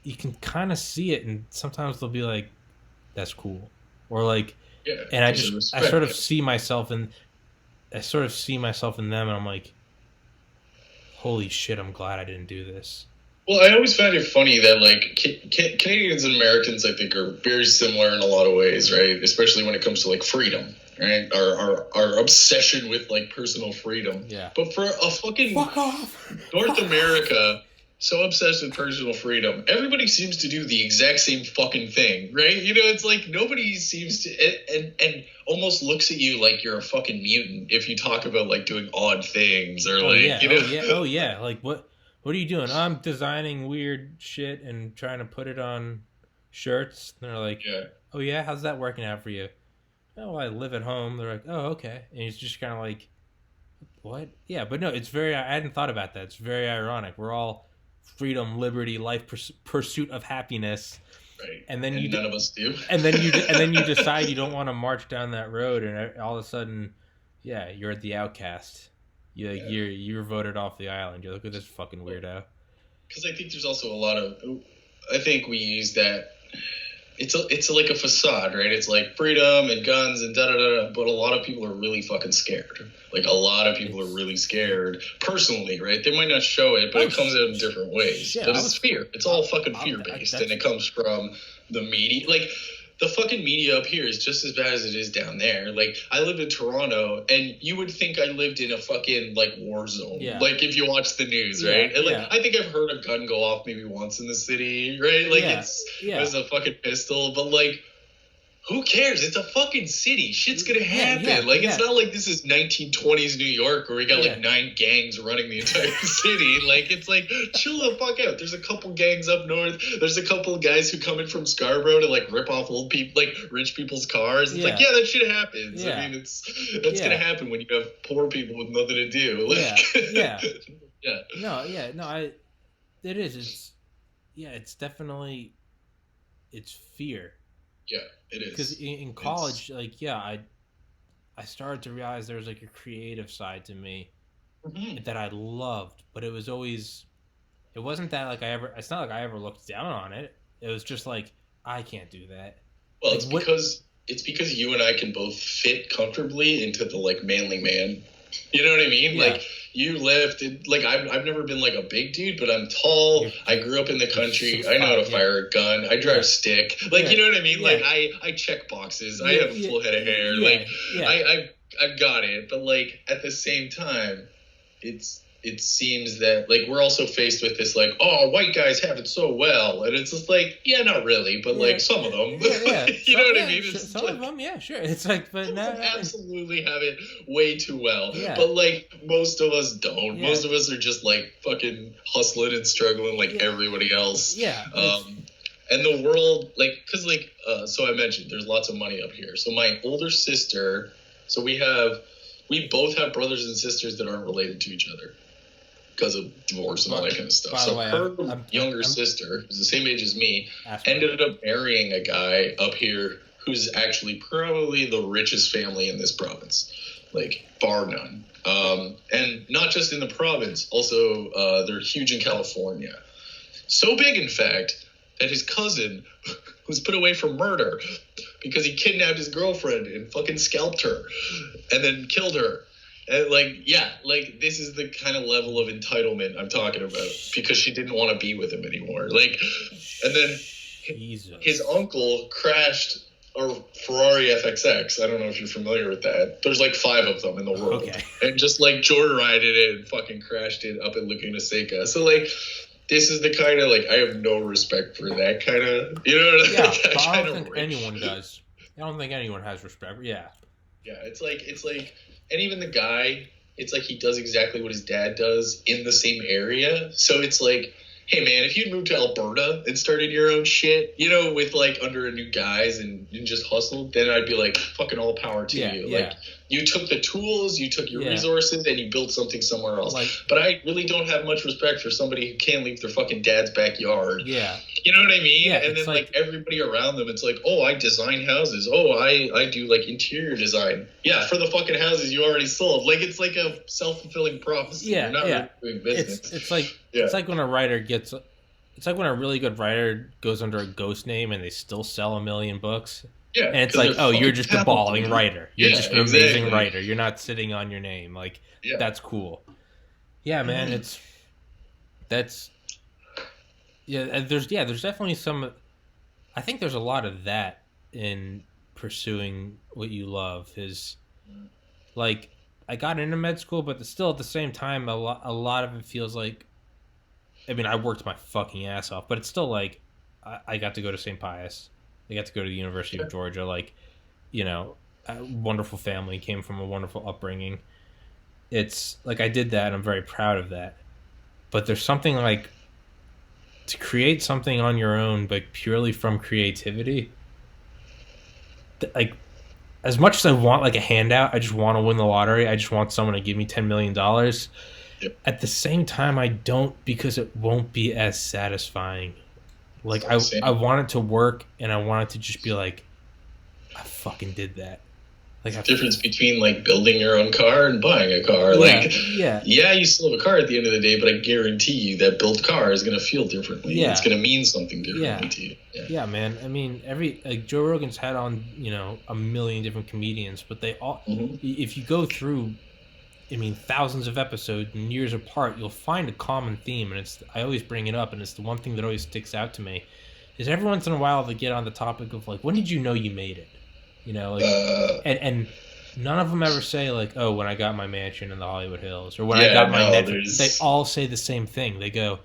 you can kind of see it, and sometimes they'll be like, that's cool. Or like, and I sort of see myself in them, and I'm like, holy shit, I'm glad I didn't do this. Well, I always find it funny that, like, Canadians and Americans, I think, are very similar in a lot of ways, right? Especially when it comes to, like, freedom, right? Our obsession with, like, personal freedom. Yeah. But for a fucking fuck off North America, so obsessed with personal freedom, everybody seems to do the exact same fucking thing, right? It's like nobody seems to and almost looks at you like you're a fucking mutant if you talk about, like, doing odd things or like what are you doing? I'm designing weird shit and trying to put it on shirts. And they're like, oh yeah, how's that working out for you? Oh, I live at home. They're like, oh, okay. And it's just kind of like, what? Yeah, but no, I hadn't thought about that. It's very ironic. We're all freedom, liberty, life, pursuit of happiness. Right. And then none of us do. And then you decide you don't want to march down that road, and all of a sudden, you're at the outcast. You're voted off the island. You're like, look at this fucking weirdo. Because I think there's also a lot of, I think we use that. It's like a facade, right? It's like freedom and guns and da-da-da, but a lot of people are really fucking scared. Like, a lot of people are really scared personally, right? They might not show it, but it comes out in different ways. But it's fear. It's all fucking fear-based, and it comes from the media. Like, the fucking media up here is just as bad as it is down there. Like, I live in Toronto, and you would think I lived in a fucking, like, war zone. Yeah. Like, if you watch the news, right? And, like, I think I've heard a gun go off maybe once in the city, right? Like, it was a fucking pistol, but, like, who cares? It's a fucking city. Shit's gonna happen. It's not like this is 1920s New York where we got like 9 gangs running the entire city. Like, it's like, chill the fuck out. There's a couple gangs up north. There's a couple guys who come in from Scarborough to, like, rip off old people, like rich people's cars. It's like, that shit happens. I mean, that's gonna happen when you have poor people with nothing to do. Like, it is. It's definitely, it's fear. Yeah, it is. Because in college, I started to realize there was, like, a creative side to me that I loved, but it wasn't that, like, it's not like I ever looked down on it. It was just like, I can't do that. Well, like, it's because you and I can both fit comfortably into the, like, manly man. You know what I mean? Yeah. Like, you lift. Like I've never been like a big dude, but I'm tall. I grew up in the country. I know how to fire a gun. I drive a stick. Like you know what I mean? Like I check boxes. I have a full head of hair. Like I've got it. But like at the same time, it seems that like we're also faced with this like, oh, white guys have it so well, and it's just like, yeah, not really, but like some of them, you know what I mean? It's some of them, sure. It's like, but no, absolutely have it way too well, but like most of us don't. Most of us are just like fucking hustling and struggling like everybody else. And the world, like, because like, so I mentioned there's lots of money up here. So my older sister, so we both have brothers and sisters that aren't related to each other because of divorce and all that kind of stuff. So her younger sister, who's the same age as me, ended up marrying a guy up here who's actually probably the richest family in this province, like bar none. And not just in the province, also they're huge in California. So big, in fact, that his cousin was put away for murder because he kidnapped his girlfriend and fucking scalped her and then killed her. And like this is the kind of level of entitlement I'm talking about because she didn't want to be with him anymore. Like, and then his uncle crashed a Ferrari FXX. I don't know if you're familiar with that. There's like 5 of them in the world, and just like joyrided it and fucking crashed it up in Laguna Seca. So like, this is the kind of like I have no respect for that kind of I don't think anyone does. I don't think anyone has respect. It's like. And even the guy, it's like he does exactly what his dad does in the same area. So it's like, hey, man, if you'd moved to Alberta and started your own shit, you know, with like under a new guise and just hustled, then I'd be like, fucking all power to you. Like, you took the tools, you took your resources, and you built something somewhere else. Like, but I really don't have much respect for somebody who can't leave their fucking dad's backyard. You know what I mean? And then like everybody around them, it's like, oh, I design houses. Oh, I do like interior design. Yeah, for the fucking houses you already sold. Like, it's like a self-fulfilling prophecy. You're not really doing business. It's like when a writer gets... It's like when a really good writer goes under a ghost name and they still sell 1 million books. And it's like, oh, you're just a balling writer. You're just an amazing writer. You're not sitting on your name. Like, that's cool. Yeah, man, there's definitely some... I think there's a lot of that in pursuing what you love. Is like, I got into med school, but still at the same time, a lot of it feels like... I mean, I worked my fucking ass off, but it's still like I got to go to St. Pius. I got to go to the University of Georgia. Like, you know, a wonderful family, came from a wonderful upbringing. It's like I did that, and I'm very proud of that. But there's something like to create something on your own, like purely from creativity. Like, as much as I want like a handout, I just want to win the lottery. I just want someone to give me $10 million. At the same time, I don't, because it won't be as satisfying. Like, I want it to work, and I want it to just be like, I fucking did that. Like, the difference between like building your own car and buying a car. You still have a car at the end of the day, but I guarantee you that built car is going to feel differently. It's going to mean something differently to you. Yeah, man. I mean, Joe Rogan's had on, you know, 1 million different comedians, but they all, if you go through, I mean, thousands of episodes and years apart, you'll find a common theme, and I always bring it up, and it's the one thing that always sticks out to me, is every once in a while they get on the topic of, like, when did you know you made it? You know, like, and none of them ever say, like, oh, when I got my mansion in the Hollywood Hills, or when I got my Netflix. They all say the same thing. They go,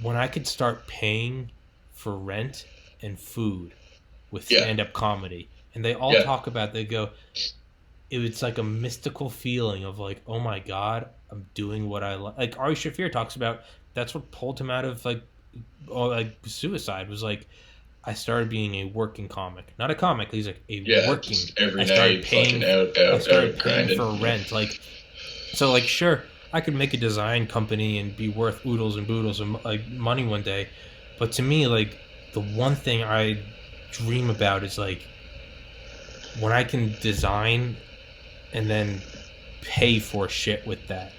when I could start paying for rent and food with stand-up comedy, and they all talk about, they go... It's like a mystical feeling of like, oh my God, I'm doing what I like. Like Ari Shaffir talks about, that's what pulled him out of like suicide, was like, I started being a working comic, not a comic. He's like working. Every night, fucking out, paying for rent. Like, so like, sure, I could make a design company and be worth oodles and boodles of like money one day, but to me, like, the one thing I dream about is like when I can design and then pay for shit with that.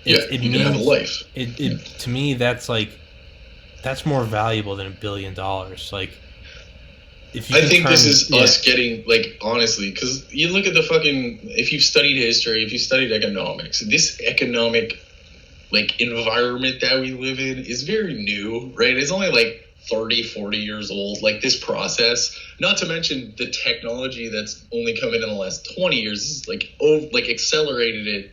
It means have a life. To me, that's like, that's more valuable than $1 billion. Like, I think this is us getting, like, honestly, because you look at the fucking, if you've studied history, if you studied economics, this economic, like, environment that we live in is very new, right? It's only like 30, 40 years old, like this process, not to mention the technology that's only come in the last 20 years is like accelerated it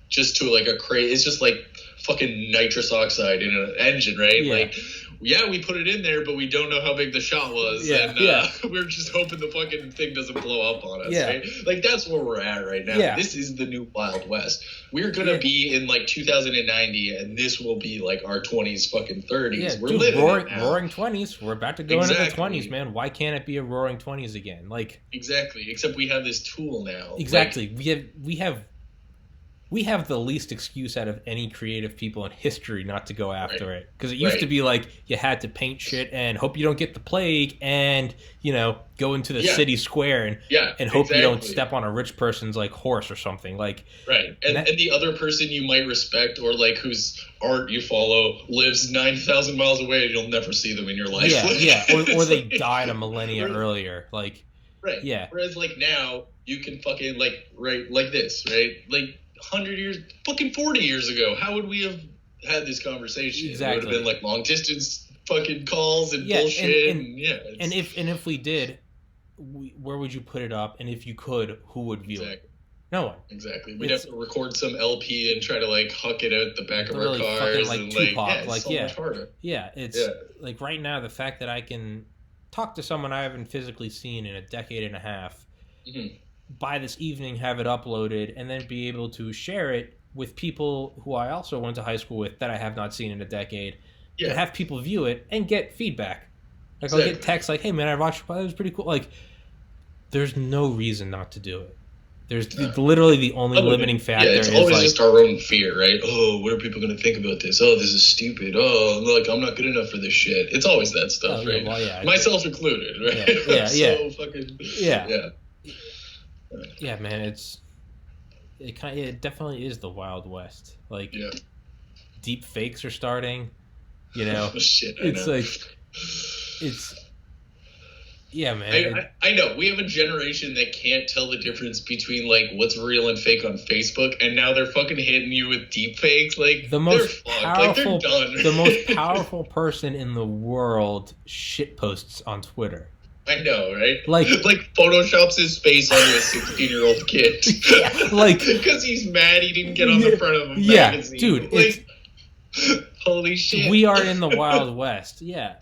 just to like it's just like fucking nitrous oxide in an engine, right? Yeah. Like, yeah, we put it in there, but we don't know how big the shot was. Yeah, and we're just hoping the fucking thing doesn't blow up on us, Yeah. right? Like, that's where we're at right now. Yeah. This is the new Wild West. We're going to be in, like, 2090, and this will be, like, our 20s, fucking 30s. Yeah, we're dude, living it now. roaring 20s. We're about to go into the 20s, man. Why can't it be a roaring 20s again? Like, exactly, except we have this tool now. Exactly. Like, we have the least excuse out of any creative people in history not to go after it. Because it used to be like you had to paint shit and hope you don't get the plague and, you know, go into the city square and hope you don't step on a rich person's, like, horse or something. Like, right. And the other person you might respect or, like, whose art you follow lives 9,000 miles away and you'll never see them in your life. Yeah. Or they died a millennia earlier. Like, right. Yeah. Whereas, like, now you can fucking, like, like this, right? Like, 100 years, fucking 40 years ago, how would we have had this conversation? Exactly. It would have been like long distance fucking calls and bullshit. And if we did, where would you put it up? And if you could, who would view it? No one. Exactly. We'd have to record some LP and try to like huck it out the back of our cars. Like and Tupac. it's so much harder. Yeah, it's like right now the fact that I can talk to someone I haven't physically seen in a decade and a half. Mm-hmm. By this evening, have it uploaded, and then be able to share it with people who I also went to high school with that I have not seen in a decade, and have people view it and get feedback. Like, I'll get texts like, "Hey man, I watched it. It was pretty cool." Like, there's no reason not to do it. There's literally the only limiting factor. Yeah, it's always like, just our own fear, right? Oh, what are people going to think about this? Oh, this is stupid. Oh, like, I'm not good enough for this shit. It's always that stuff, right? Well, myself included, right? Yeah. So fucking Yeah, man, it definitely is the Wild West. Like, deep fakes are starting. You know, man. I know we have a generation that can't tell the difference between like what's real and fake on Facebook, and now they're fucking hitting you with deep fakes. Like, the most powerful, like, they're done. The most powerful person in the world shit posts on Twitter. I know, right? Like photoshops his face onto a 16-year-old kid. Like, because he's mad he didn't get on the front of a magazine. Dude, like, holy shit. We are in the Wild West. Yeah.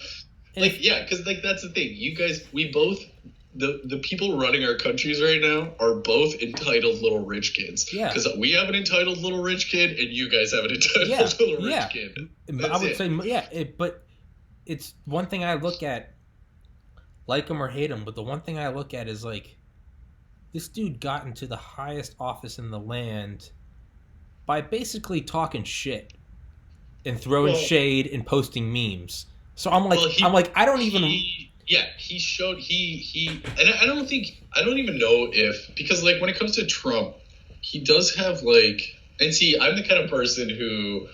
Because like that's the thing. You guys, we both, the people running our countries right now are both entitled little rich kids. Yeah. Because we have an entitled little rich kid, and you guys have an entitled little rich kid. I would say, but it's one thing I look at. Like him or hate him, but the one thing I look at is like, this dude got into the highest office in the land by basically talking shit and throwing shade and posting memes. So I'm like, I don't even. He showed and I don't even know if, because like when it comes to Trump, he does have like, and see, I'm the kind of person who,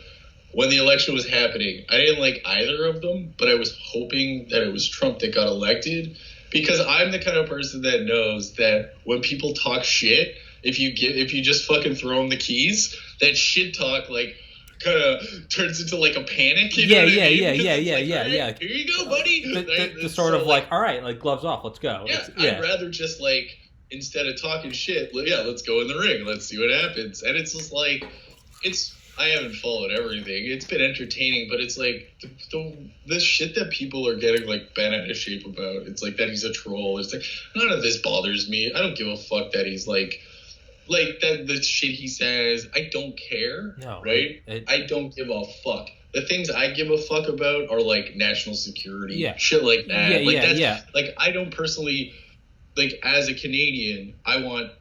when the election was happening, I didn't like either of them, but I was hoping that it was Trump that got elected, because I'm the kind of person that knows that when people talk shit, if you just fucking throw them the keys, that shit talk like kind of turns into like a panic. You know what I mean? Yeah. Here you go, buddy. The sort of like, all right, like gloves off, let's go. I'd rather just like, instead of talking shit, let's go in the ring, let's see what happens. And it's just like, I haven't followed everything. It's been entertaining, but it's like the shit that people are getting like bent out of shape about. It's like that he's a troll. It's like, none of this bothers me. I don't give a fuck that he's like that. The shit he says, I don't care. No, right? I don't give a fuck. The things I give a fuck about are like national security, shit like that. Like, I don't personally, like, as a Canadian, I want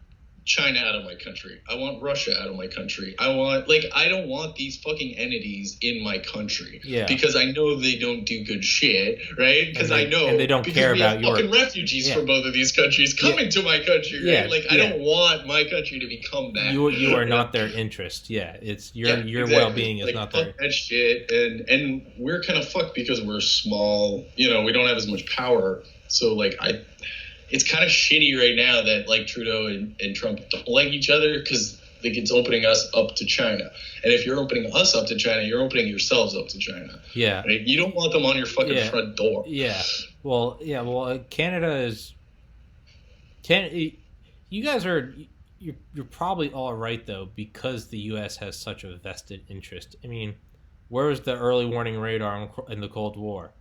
China out of my country. I want Russia out of my country. I don't want these fucking entities in my country. Yeah. Because I know they don't do good shit, right? Because I know. And they don't care about your fucking refugees from both of these countries coming to my country, right? Like, I don't want my country to become that. You are not their interest. Yeah. It's your well-being is not fuck that shit. And we're kind of fucked because we're small. You know, we don't have as much power. So like it's kind of shitty right now that like Trudeau and Trump don't like each other because like it's opening us up to China. And if you're opening us up to China, you're opening yourselves up to China. Yeah. Right? You don't want them on your fucking front door. Yeah. Well, Canada is. You guys are. You're probably all right though, because the U.S. has such a vested interest. I mean, where was the early warning radar in the Cold War?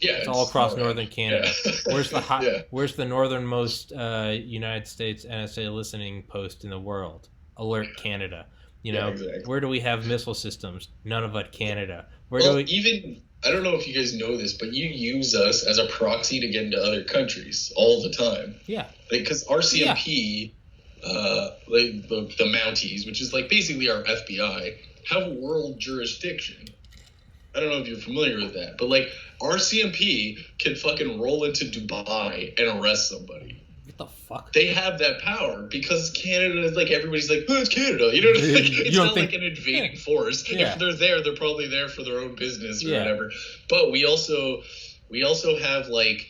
Yeah, it's all across northern Canada. Yeah. Where's the northernmost United States NSA listening post in the world? Alert Canada. Exactly. Where do we have missile systems? None of it Canada. Even I don't know if you guys know this, but you use us as a proxy to get into other countries all the time. Yeah. Because RCMP, like the Mounties, which is like basically our FBI, have world jurisdiction. I don't know if you're familiar with that, but like RCMP can fucking roll into Dubai and arrest somebody. What the fuck? They have that power because Canada is like, everybody's like, oh, it's Canada. You know what I mean? It's not like an invading force. Yeah. If they're there, they're probably there for their own business or whatever. But we also have like,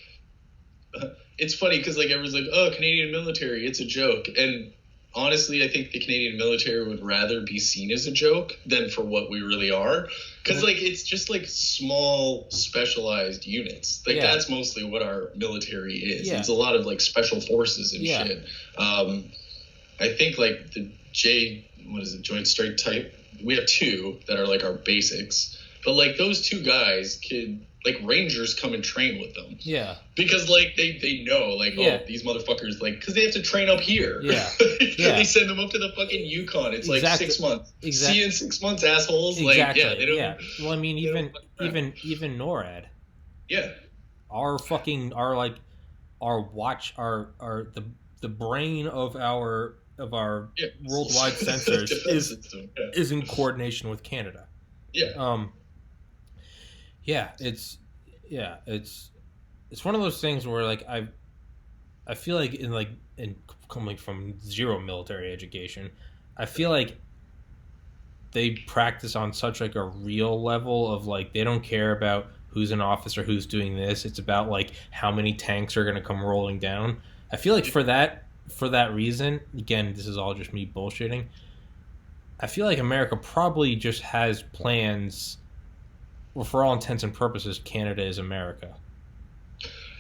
it's funny because like everyone's like, oh, Canadian military, it's a joke. And honestly, I think the Canadian military would rather be seen as a joke than for what we really are. Because, like, it's just, like, small, specialized units. Like, that's mostly what our military is. Yeah. It's a lot of, like, special forces and shit. I think, like, the Joint Strike Type, we have two that are, like, our basics. But, like, those two guys could, like, Rangers come and train with them. Yeah. Because, like, they know, like, oh, these motherfuckers, like, because they have to train up here. Yeah. They send them up to the fucking Yukon. It's like 6 months. Exactly. See you in 6 months, assholes. Exactly. Like, they don't. Yeah. Well, I mean, even NORAD. Yeah. Our brain of our worldwide sensors is in coordination with Canada. Yeah. It's one of those things where like I feel like in coming from zero military education, I feel like they practice on such like a real level of like they don't care about who's in office or who's doing this. It's about like how many tanks are going to come rolling down. I feel like for that reason, again, this is all just me bullshitting, I feel like America probably just has plans. Well, for all intents and purposes, Canada is America.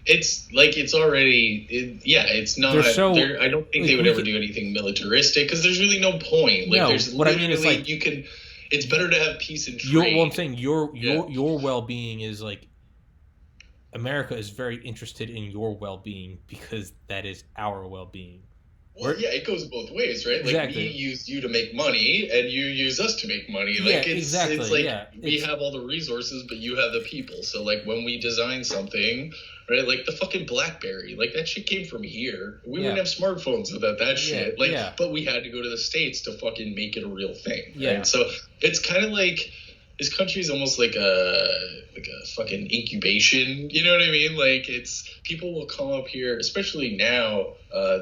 It's like it's already, it's not. I don't think they would ever do anything militaristic because there's really no point. Like, there's what I mean is like you can. It's better to have peace and trade. I'm saying your well-being is like America is very interested in your well-being because that is our well-being. Well, it goes both ways, right? Like, exactly. We use you to make money, and you use us to make money. Like, it's like we have all the resources, but you have the people. So, like, when we design something, right, like the fucking BlackBerry, like, that shit came from here. We wouldn't have smartphones without that shit. But we had to go to the States to fucking make it a real thing. Yeah. Right? So, it's kind of like, this country is almost like a fucking incubation. You know what I mean? Like, it's, people will come up here, especially now.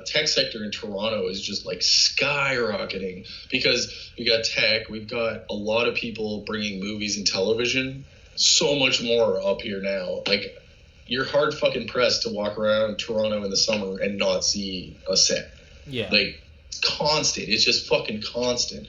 Tech sector in Toronto is just like skyrocketing because we got tech. We've got a lot of people bringing movies and television. So much more up here now. Like, you're hard fucking pressed to walk around Toronto in the summer and not see a set. Yeah. Like, constant. It's just fucking constant.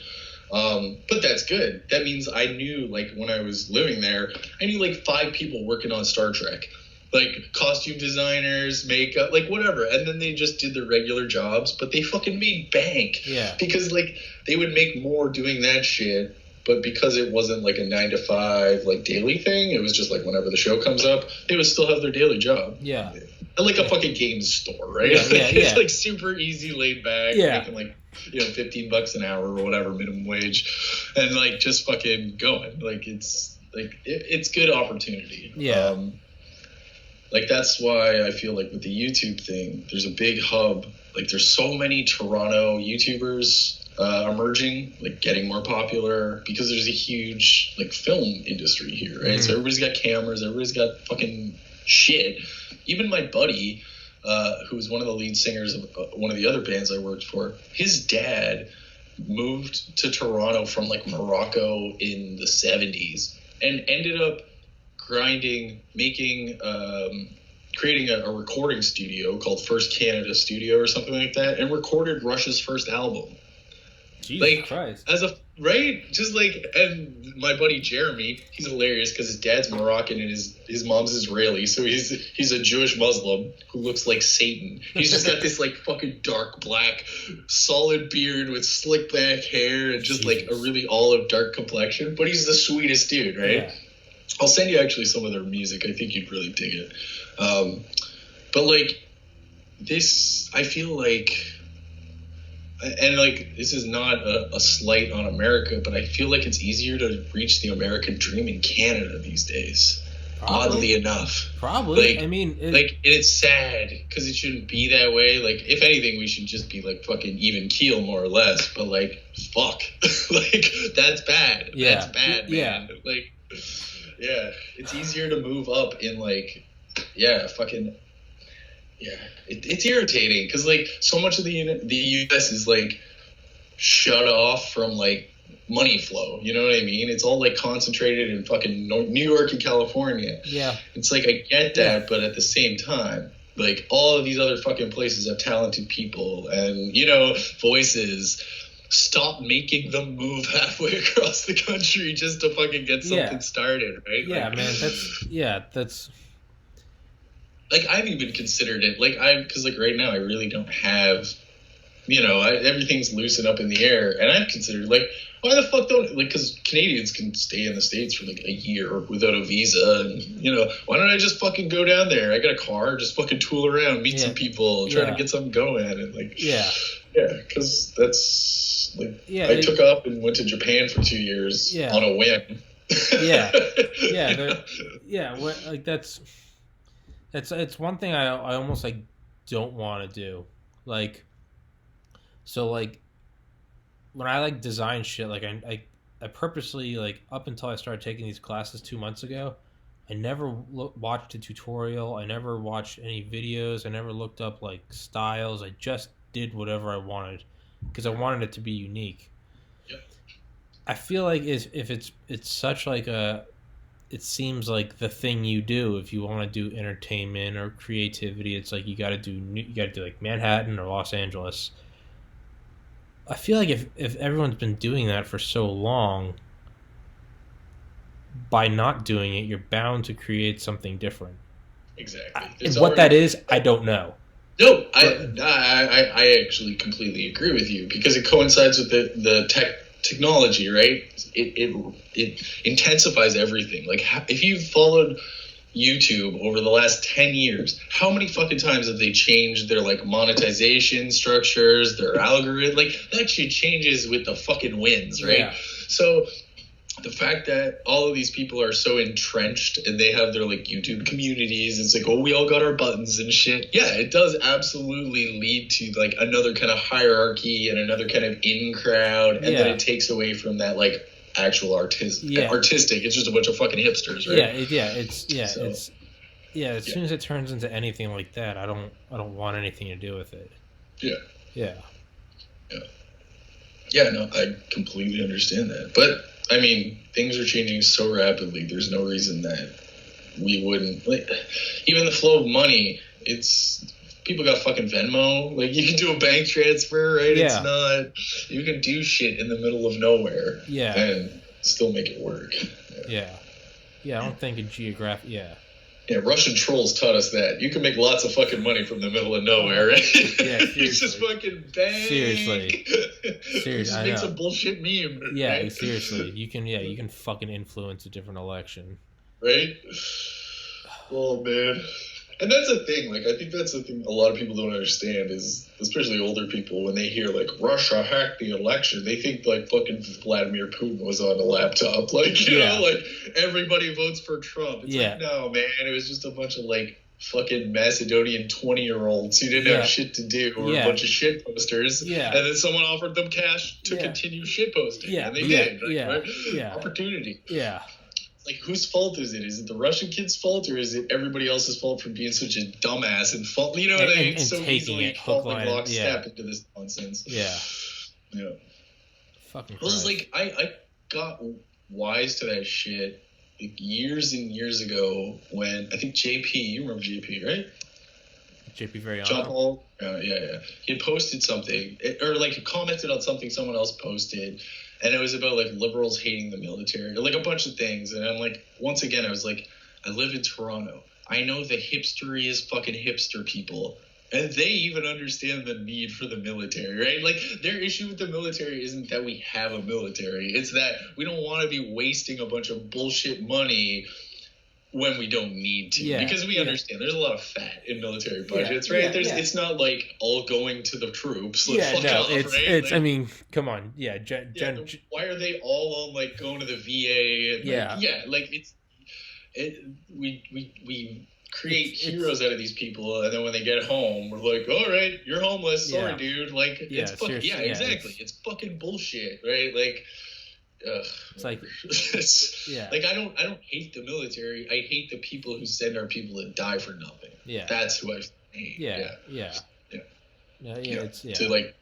But that's good. That means I knew, like, when I was living there, I knew like 5 people working on Star Trek, like costume designers, makeup, like whatever. And then they just did their regular jobs, but they fucking made bank. Yeah. Because like they would make more doing that shit, but because it wasn't like a 9 to 5 like daily thing, it was just like whenever the show comes up, they would still have their daily job. Yeah. Like a fucking games store, right? Yeah, It's like super easy, laid back, making like, $15 an hour or whatever, minimum wage, and like just fucking going. Like, it's like it's good opportunity. Yeah. Like, that's why I feel like with the YouTube thing, there's a big hub. Like, there's so many Toronto YouTubers emerging, like getting more popular because there's a huge like film industry here, right? So everybody's got cameras, everybody's got fucking shit. Even my buddy, who was one of the lead singers of one of the other bands I worked for, his dad moved to Toronto from like Morocco in the 70s and ended up making creating a recording studio called First Canada Studio or something like that, and recorded Rush's first album. Jesus Christ. As a right, just like, and my buddy Jeremy, he's hilarious because his dad's Moroccan and his mom's Israeli, so he's a Jewish Muslim who looks like Satan. He's just got this like fucking dark black, solid beard with slick back hair and just like a really olive dark complexion. But he's the sweetest dude, right? Yeah. I'll send you actually some of their music. I think you'd really dig it. But like this, I feel like. And like, this is not a slight on America, but I feel like it's easier to reach the American dream in Canada these days. Probably. Oddly enough. Probably. Like, I mean, and it's sad because it shouldn't be that way. Like, if anything, we should just be like fucking even keel more or less. But like, fuck, like that's bad. Yeah. That's bad, man. Yeah. Like, yeah, it's easier to move up in like, fucking. Yeah, it's irritating because like so much of the U.S. is like shut off from like money flow. You know what I mean? It's all like concentrated in fucking New York and California. Yeah, it's like I get that, but at the same time, like all of these other fucking places have talented people and voices. Stop making them move halfway across the country just to fucking get something started, right? Yeah, like, man, that's. Like, I've even considered it, because, right now I really don't have, everything's loosened up in the air, and I've considered, why the fuck don't, because Canadians can stay in the States for, a year without a visa, and, why don't I just fucking go down there? I got a car, just fucking tool around, meet some people, try to get something going, and, because that's, I took up and went to Japan for 2 years on a whim. It's one thing I almost don't want to do, when I design shit, I purposely up until I started taking these classes 2 months ago, I never watched a tutorial, I never watched any videos, I never looked up styles, I just did whatever I wanted because I wanted it to be unique. Yep. I feel like if it's such it seems like the thing you do if you want to do entertainment or creativity. It's you got to do Manhattan or Los Angeles. I feel like if everyone's been doing that for so long, by not doing it, you're bound to create something different. Exactly. And what that is, I don't know. No, I actually completely agree with you because it coincides with the technology, right? It intensifies everything. If you've followed YouTube over the last 10 years, how many fucking times have they changed their monetization structures, their algorithm? That shit changes with the fucking winds, right? Yeah. So the fact that all of these people are so entrenched and they have their YouTube communities, it's we all got our buttons and shit. Yeah, it does absolutely lead to another kind of hierarchy and another kind of in crowd, and then it takes away from that actual artistic. It's just a bunch of fucking hipsters, right? As soon as it turns into anything like that, I don't want anything to do with it. Yeah, no, I completely understand that. But I mean, things are changing so rapidly. There's no reason that we wouldn't. Even the flow of money, people got fucking Venmo. You can do a bank transfer, right? Yeah. It's not. You can do shit in the middle of nowhere. Yeah. And still make it work. Yeah. I don't think a geographic. Yeah. Yeah, Russian trolls taught us that. You can make lots of fucking money from the middle of nowhere, right? Yeah, seriously. It's just fucking bang. Seriously. Just make some bullshit meme. Yeah, right? Seriously. You can fucking influence a different election. Right? Oh, man. And that's the thing. I think that's the thing a lot of people don't understand is, especially older people, when they hear, Russia hacked the election, they think, fucking Vladimir Putin was on a laptop. Everybody votes for Trump. It's no, man, it was just a bunch of, fucking Macedonian 20-year-olds who didn't have shit to do or a bunch of shit posters. Yeah. And then someone offered them cash to continue shit posting. Yeah. And they did. Right? Yeah. Opportunity. Yeah. Whose fault is it? Is it the Russian kid's fault, or is it everybody else's fault for being such a dumbass and fault? You know what I mean? And so taking it hook, line, step into this nonsense. Yeah. Yeah. Fucking. Well, it's I got wise to that shit years and years ago when I think JP, you remember JP, right? JP Variano. John Paul. Yeah. He had posted something, or like commented on something someone else posted, and it was about like liberals hating the military, or like a bunch of things. And I'm like, once again, I was like, I live in Toronto. I know the hipsteriest fucking hipster people. And they even understand the need for the military, right? Like, their issue with the military isn't that we have a military. It's that we don't want to be wasting a bunch of bullshit money when we don't need to. Yeah, because we understand there's a lot of fat in military budgets, right? It's not like all going to the troops. Right? It's I mean, come on. Yeah. Why are they all on, like, going to the VA? And, we create heroes out of these people, and then when they get home, we're like, all right, you're homeless. Sorry, dude. Like, it's fucking, exactly. It's fucking bullshit, right? Like, it's like, like, I don't hate the military. I hate the people who send our people to die for nothing. Yeah. That's who I hate. To, like,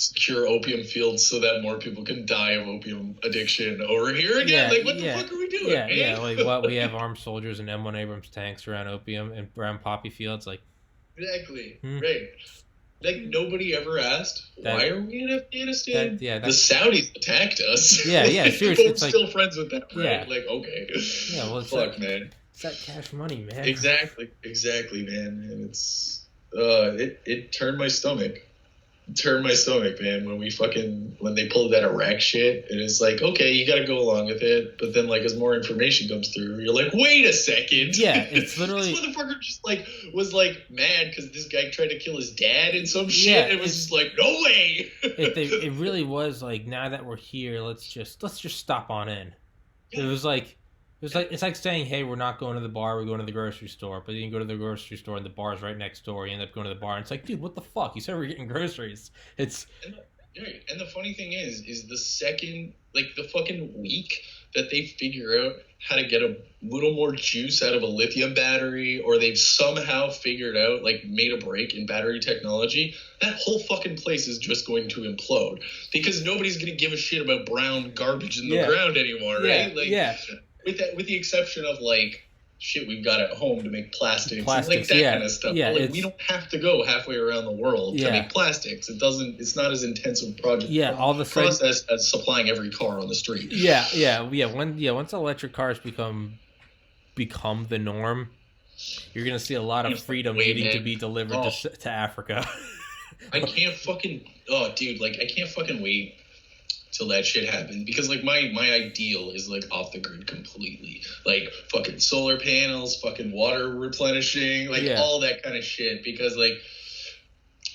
secure opium fields so that more people can die of opium addiction over here again. Like, what the fuck are we doing? Like, what, we have armed soldiers and M1 Abrams tanks around opium and around poppy fields, like. Exactly. Right. Like, nobody ever asked, why are we in Afghanistan? The Saudis attacked us. Seriously. But we're still friends with them, right? Like, okay. Yeah, well, fuck, man. It's that cash money, man. Exactly, man. And it's, it turned my stomach. Man, when they pulled that Iraq shit, and it's like, okay, you gotta go along with it, but then, like, as more information comes through, you're like, wait a second. Yeah, it's literally this motherfucker just was mad because this guy tried to kill his dad and some shit. Yeah, it was just like, no way. It really was like, now that we're here, let's just stop on in. Yeah. It's like saying, hey, we're not going to the bar, we're going to the grocery store. But then you go to the grocery store and the bar's right next door. You end up going to the bar and it's like, dude, what the fuck? You said we're getting groceries. And the funny thing is the second, like, the fucking week that they figure out how to get a little more juice out of a lithium battery, or they've somehow figured out, like, made a break in battery technology, that whole fucking place is just going to implode. Because nobody's going to give a shit about brown garbage in the ground anymore, right? With the exception of, like, shit we've got at home to make plastics and, like, that kind of stuff. Yeah, but, like, we don't have to go halfway around the world to make plastics. It's not as intensive project process as supplying every car on the street. Once electric cars become the norm, you're gonna see a lot of freedom needing to be delivered to Africa. I can't fucking wait till that shit happens, because, like, my ideal is, like, off the grid completely, like, fucking solar panels, fucking water replenishing, like, all that kind of shit, because, like,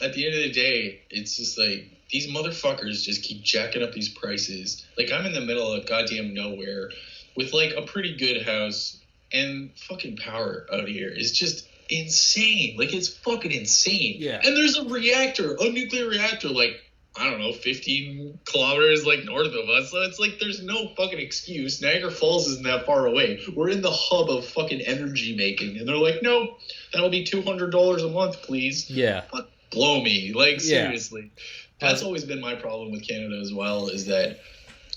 at the end of the day, it's just like, these motherfuckers just keep jacking up these prices. Like, I'm in the middle of goddamn nowhere with, like, a pretty good house, and fucking power out here is just insane. Like, it's fucking insane. And there's a nuclear reactor, like, I don't know, 15 kilometers, like, north of us. So it's like, there's no fucking excuse. Niagara Falls isn't that far away. We're in the hub of fucking energy making. And they're like, no, that'll be $200 a month, please. Fuck, blow me. Like, seriously. That's always been my problem with Canada as well, is that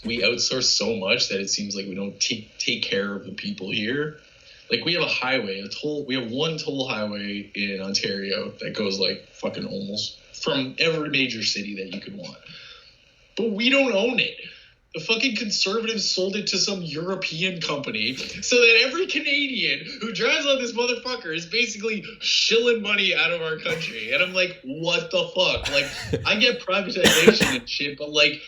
we outsource so much that it seems like we don't take care of the people here. Like, we have a highway, we have one toll highway in Ontario that goes, like, fucking almost from every major city that you could want. But we don't own it. The fucking conservatives sold it to some European company so that every Canadian who drives on this motherfucker is basically shilling money out of our country. And I'm like, what the fuck? Like, I get privatization and shit, but, like,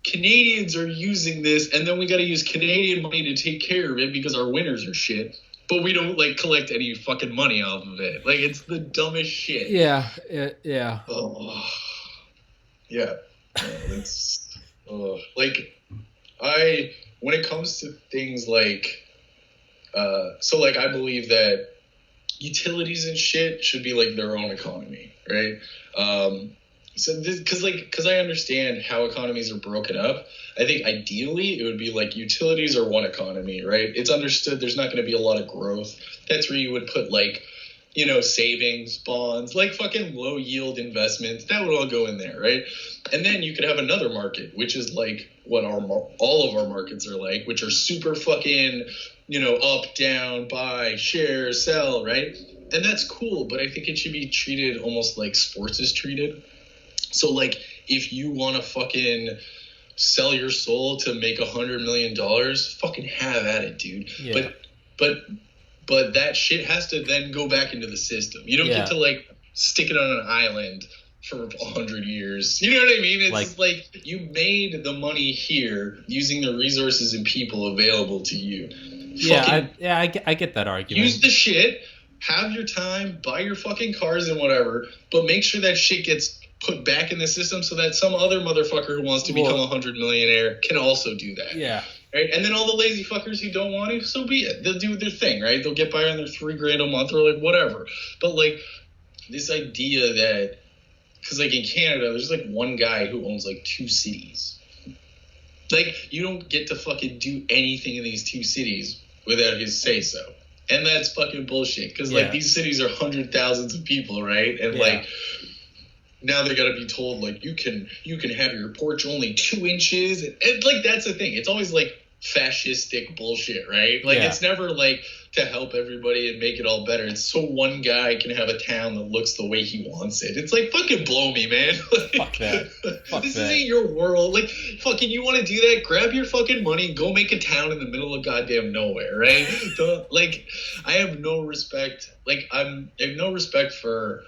Canadians are using this, and then we got to use Canadian money to take care of it because our winters are shit. But we don't, like, collect any fucking money off of it. Like, it's the dumbest shit. Yeah. Oh. Yeah. It's like, when it comes to things like, so, like, I believe that utilities and shit should be, like, their own economy, right? Because I understand how economies are broken up. I think ideally it would be like utilities are one economy, right? It's understood there's not going to be a lot of growth. That's where you would put, like, you know, savings, bonds, like fucking low yield investments. That would all go in there, right? And then you could have another market, which is like what all of our markets are like, which are super fucking, up, down, buy, share, sell, right? And that's cool, but I think it should be treated almost like sports is treated. So, like, if you want to fucking sell your soul to make $100 million, fucking have at it, dude. Yeah. But that shit has to then go back into the system. You don't get to, like, stick it on an island for 100 years. You know what I mean? It's like you made the money here using the resources and people available to you. I get that argument. Use the shit, have your time, buy your fucking cars and whatever, but make sure that shit gets put back in the system so that some other motherfucker who wants to become a 100 millionaire can also do that. Yeah. Right? And then all the lazy fuckers who don't want to, so be it. They'll do their thing, right? They'll get by on their $3,000 a month or like whatever. But like this idea that, because like in Canada, there's like one guy who owns like 2 cities. Like you don't get to fucking do anything in these 2 cities without his say so. And that's fucking bullshit. Because like these cities are hundred thousands of people, right? And like now they gotta be told like you can have your porch only 2 inches, and like that's the thing. It's always like fascistic bullshit, right? Like it's never like to help everybody and make it all better. It's so one guy can have a town that looks the way he wants it. It's like fucking blow me, man. Like, fuck that. This isn't your world. Like fucking you want to do that? Grab your fucking money, go make a town in the middle of goddamn nowhere, right? Like I have no respect. Like I have no respect for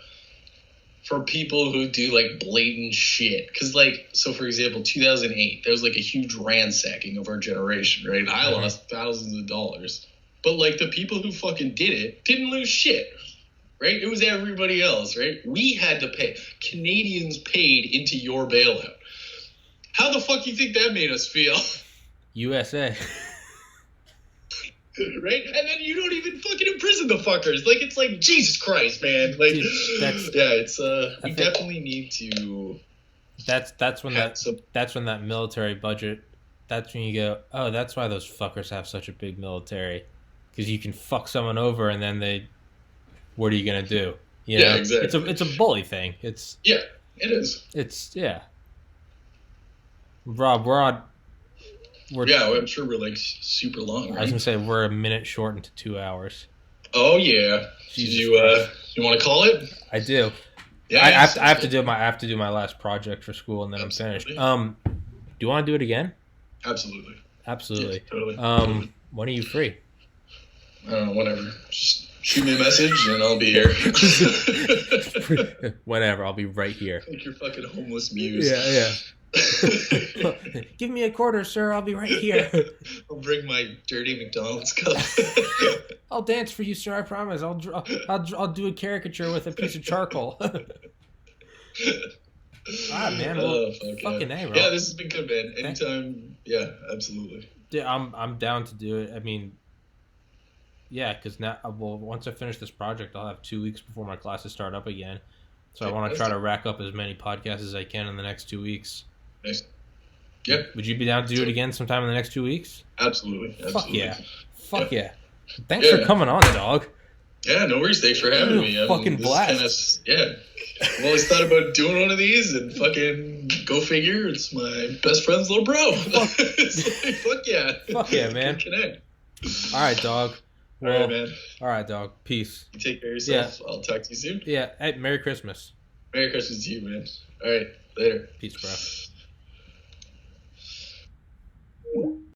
people who do like blatant shit. Because like, so for example, 2008, there was like a huge ransacking of our generation, right? I lost thousands of dollars. But like the people who fucking did it didn't lose shit, right? It was everybody else, right? We had to pay. Canadians paid into your bailout. How the fuck do you think that made us feel? USA. Right? And then you don't even fucking imprison the fuckers. Like, it's like, Jesus Christ, man. Like, dude, we definitely need to. That's when that military budget. That's when you go, oh, that's why those fuckers have such a big military, because you can fuck someone over and then what are you gonna do? You know? Exactly. It's a bully thing. It is. Rob, I'm sure we're like super long. Right? I was gonna say we're a minute short into 2 hours. Oh yeah. Did you want to call it? I do. Yeah. I have to do my last project for school and then I'm finished. Do you want to do it again? Absolutely. Yes, totally. When are you free? I don't know. Whenever. Just shoot me a message and I'll be here. Whenever. I'll be right here. Like your fucking homeless muse. Yeah. Give me a quarter, sir. I'll be right here. I'll bring my dirty McDonald's cup. I'll dance for you, sir. I promise. I'll do a caricature with a piece of charcoal. Man. Well, fucking A, bro. Yeah, this has been good, man. Anytime. Yeah, absolutely. Yeah, I'm down to do it. I mean, yeah, because now, once I finish this project, I'll have 2 weeks before my classes start up again. So I want to try to rack up as many podcasts as I can in the next 2 weeks. Nice. Yep. Would you be down to do it again sometime in the next 2 weeks? Absolutely. Fuck yeah. Thanks for coming on, dog. Yeah, no worries. Thanks for having me. Fucking blast. I've always thought about doing one of these and fucking go figure. It's my best friend's little bro. Fuck yeah. Fuck yeah, man. Connect. All right, dog. Well, all right, man. All right, dog. Peace. You take care of yourself. Yeah. I'll talk to you soon. Yeah. Hey, Merry Christmas. Merry Christmas to you, man. All right. Later. Peace, bro.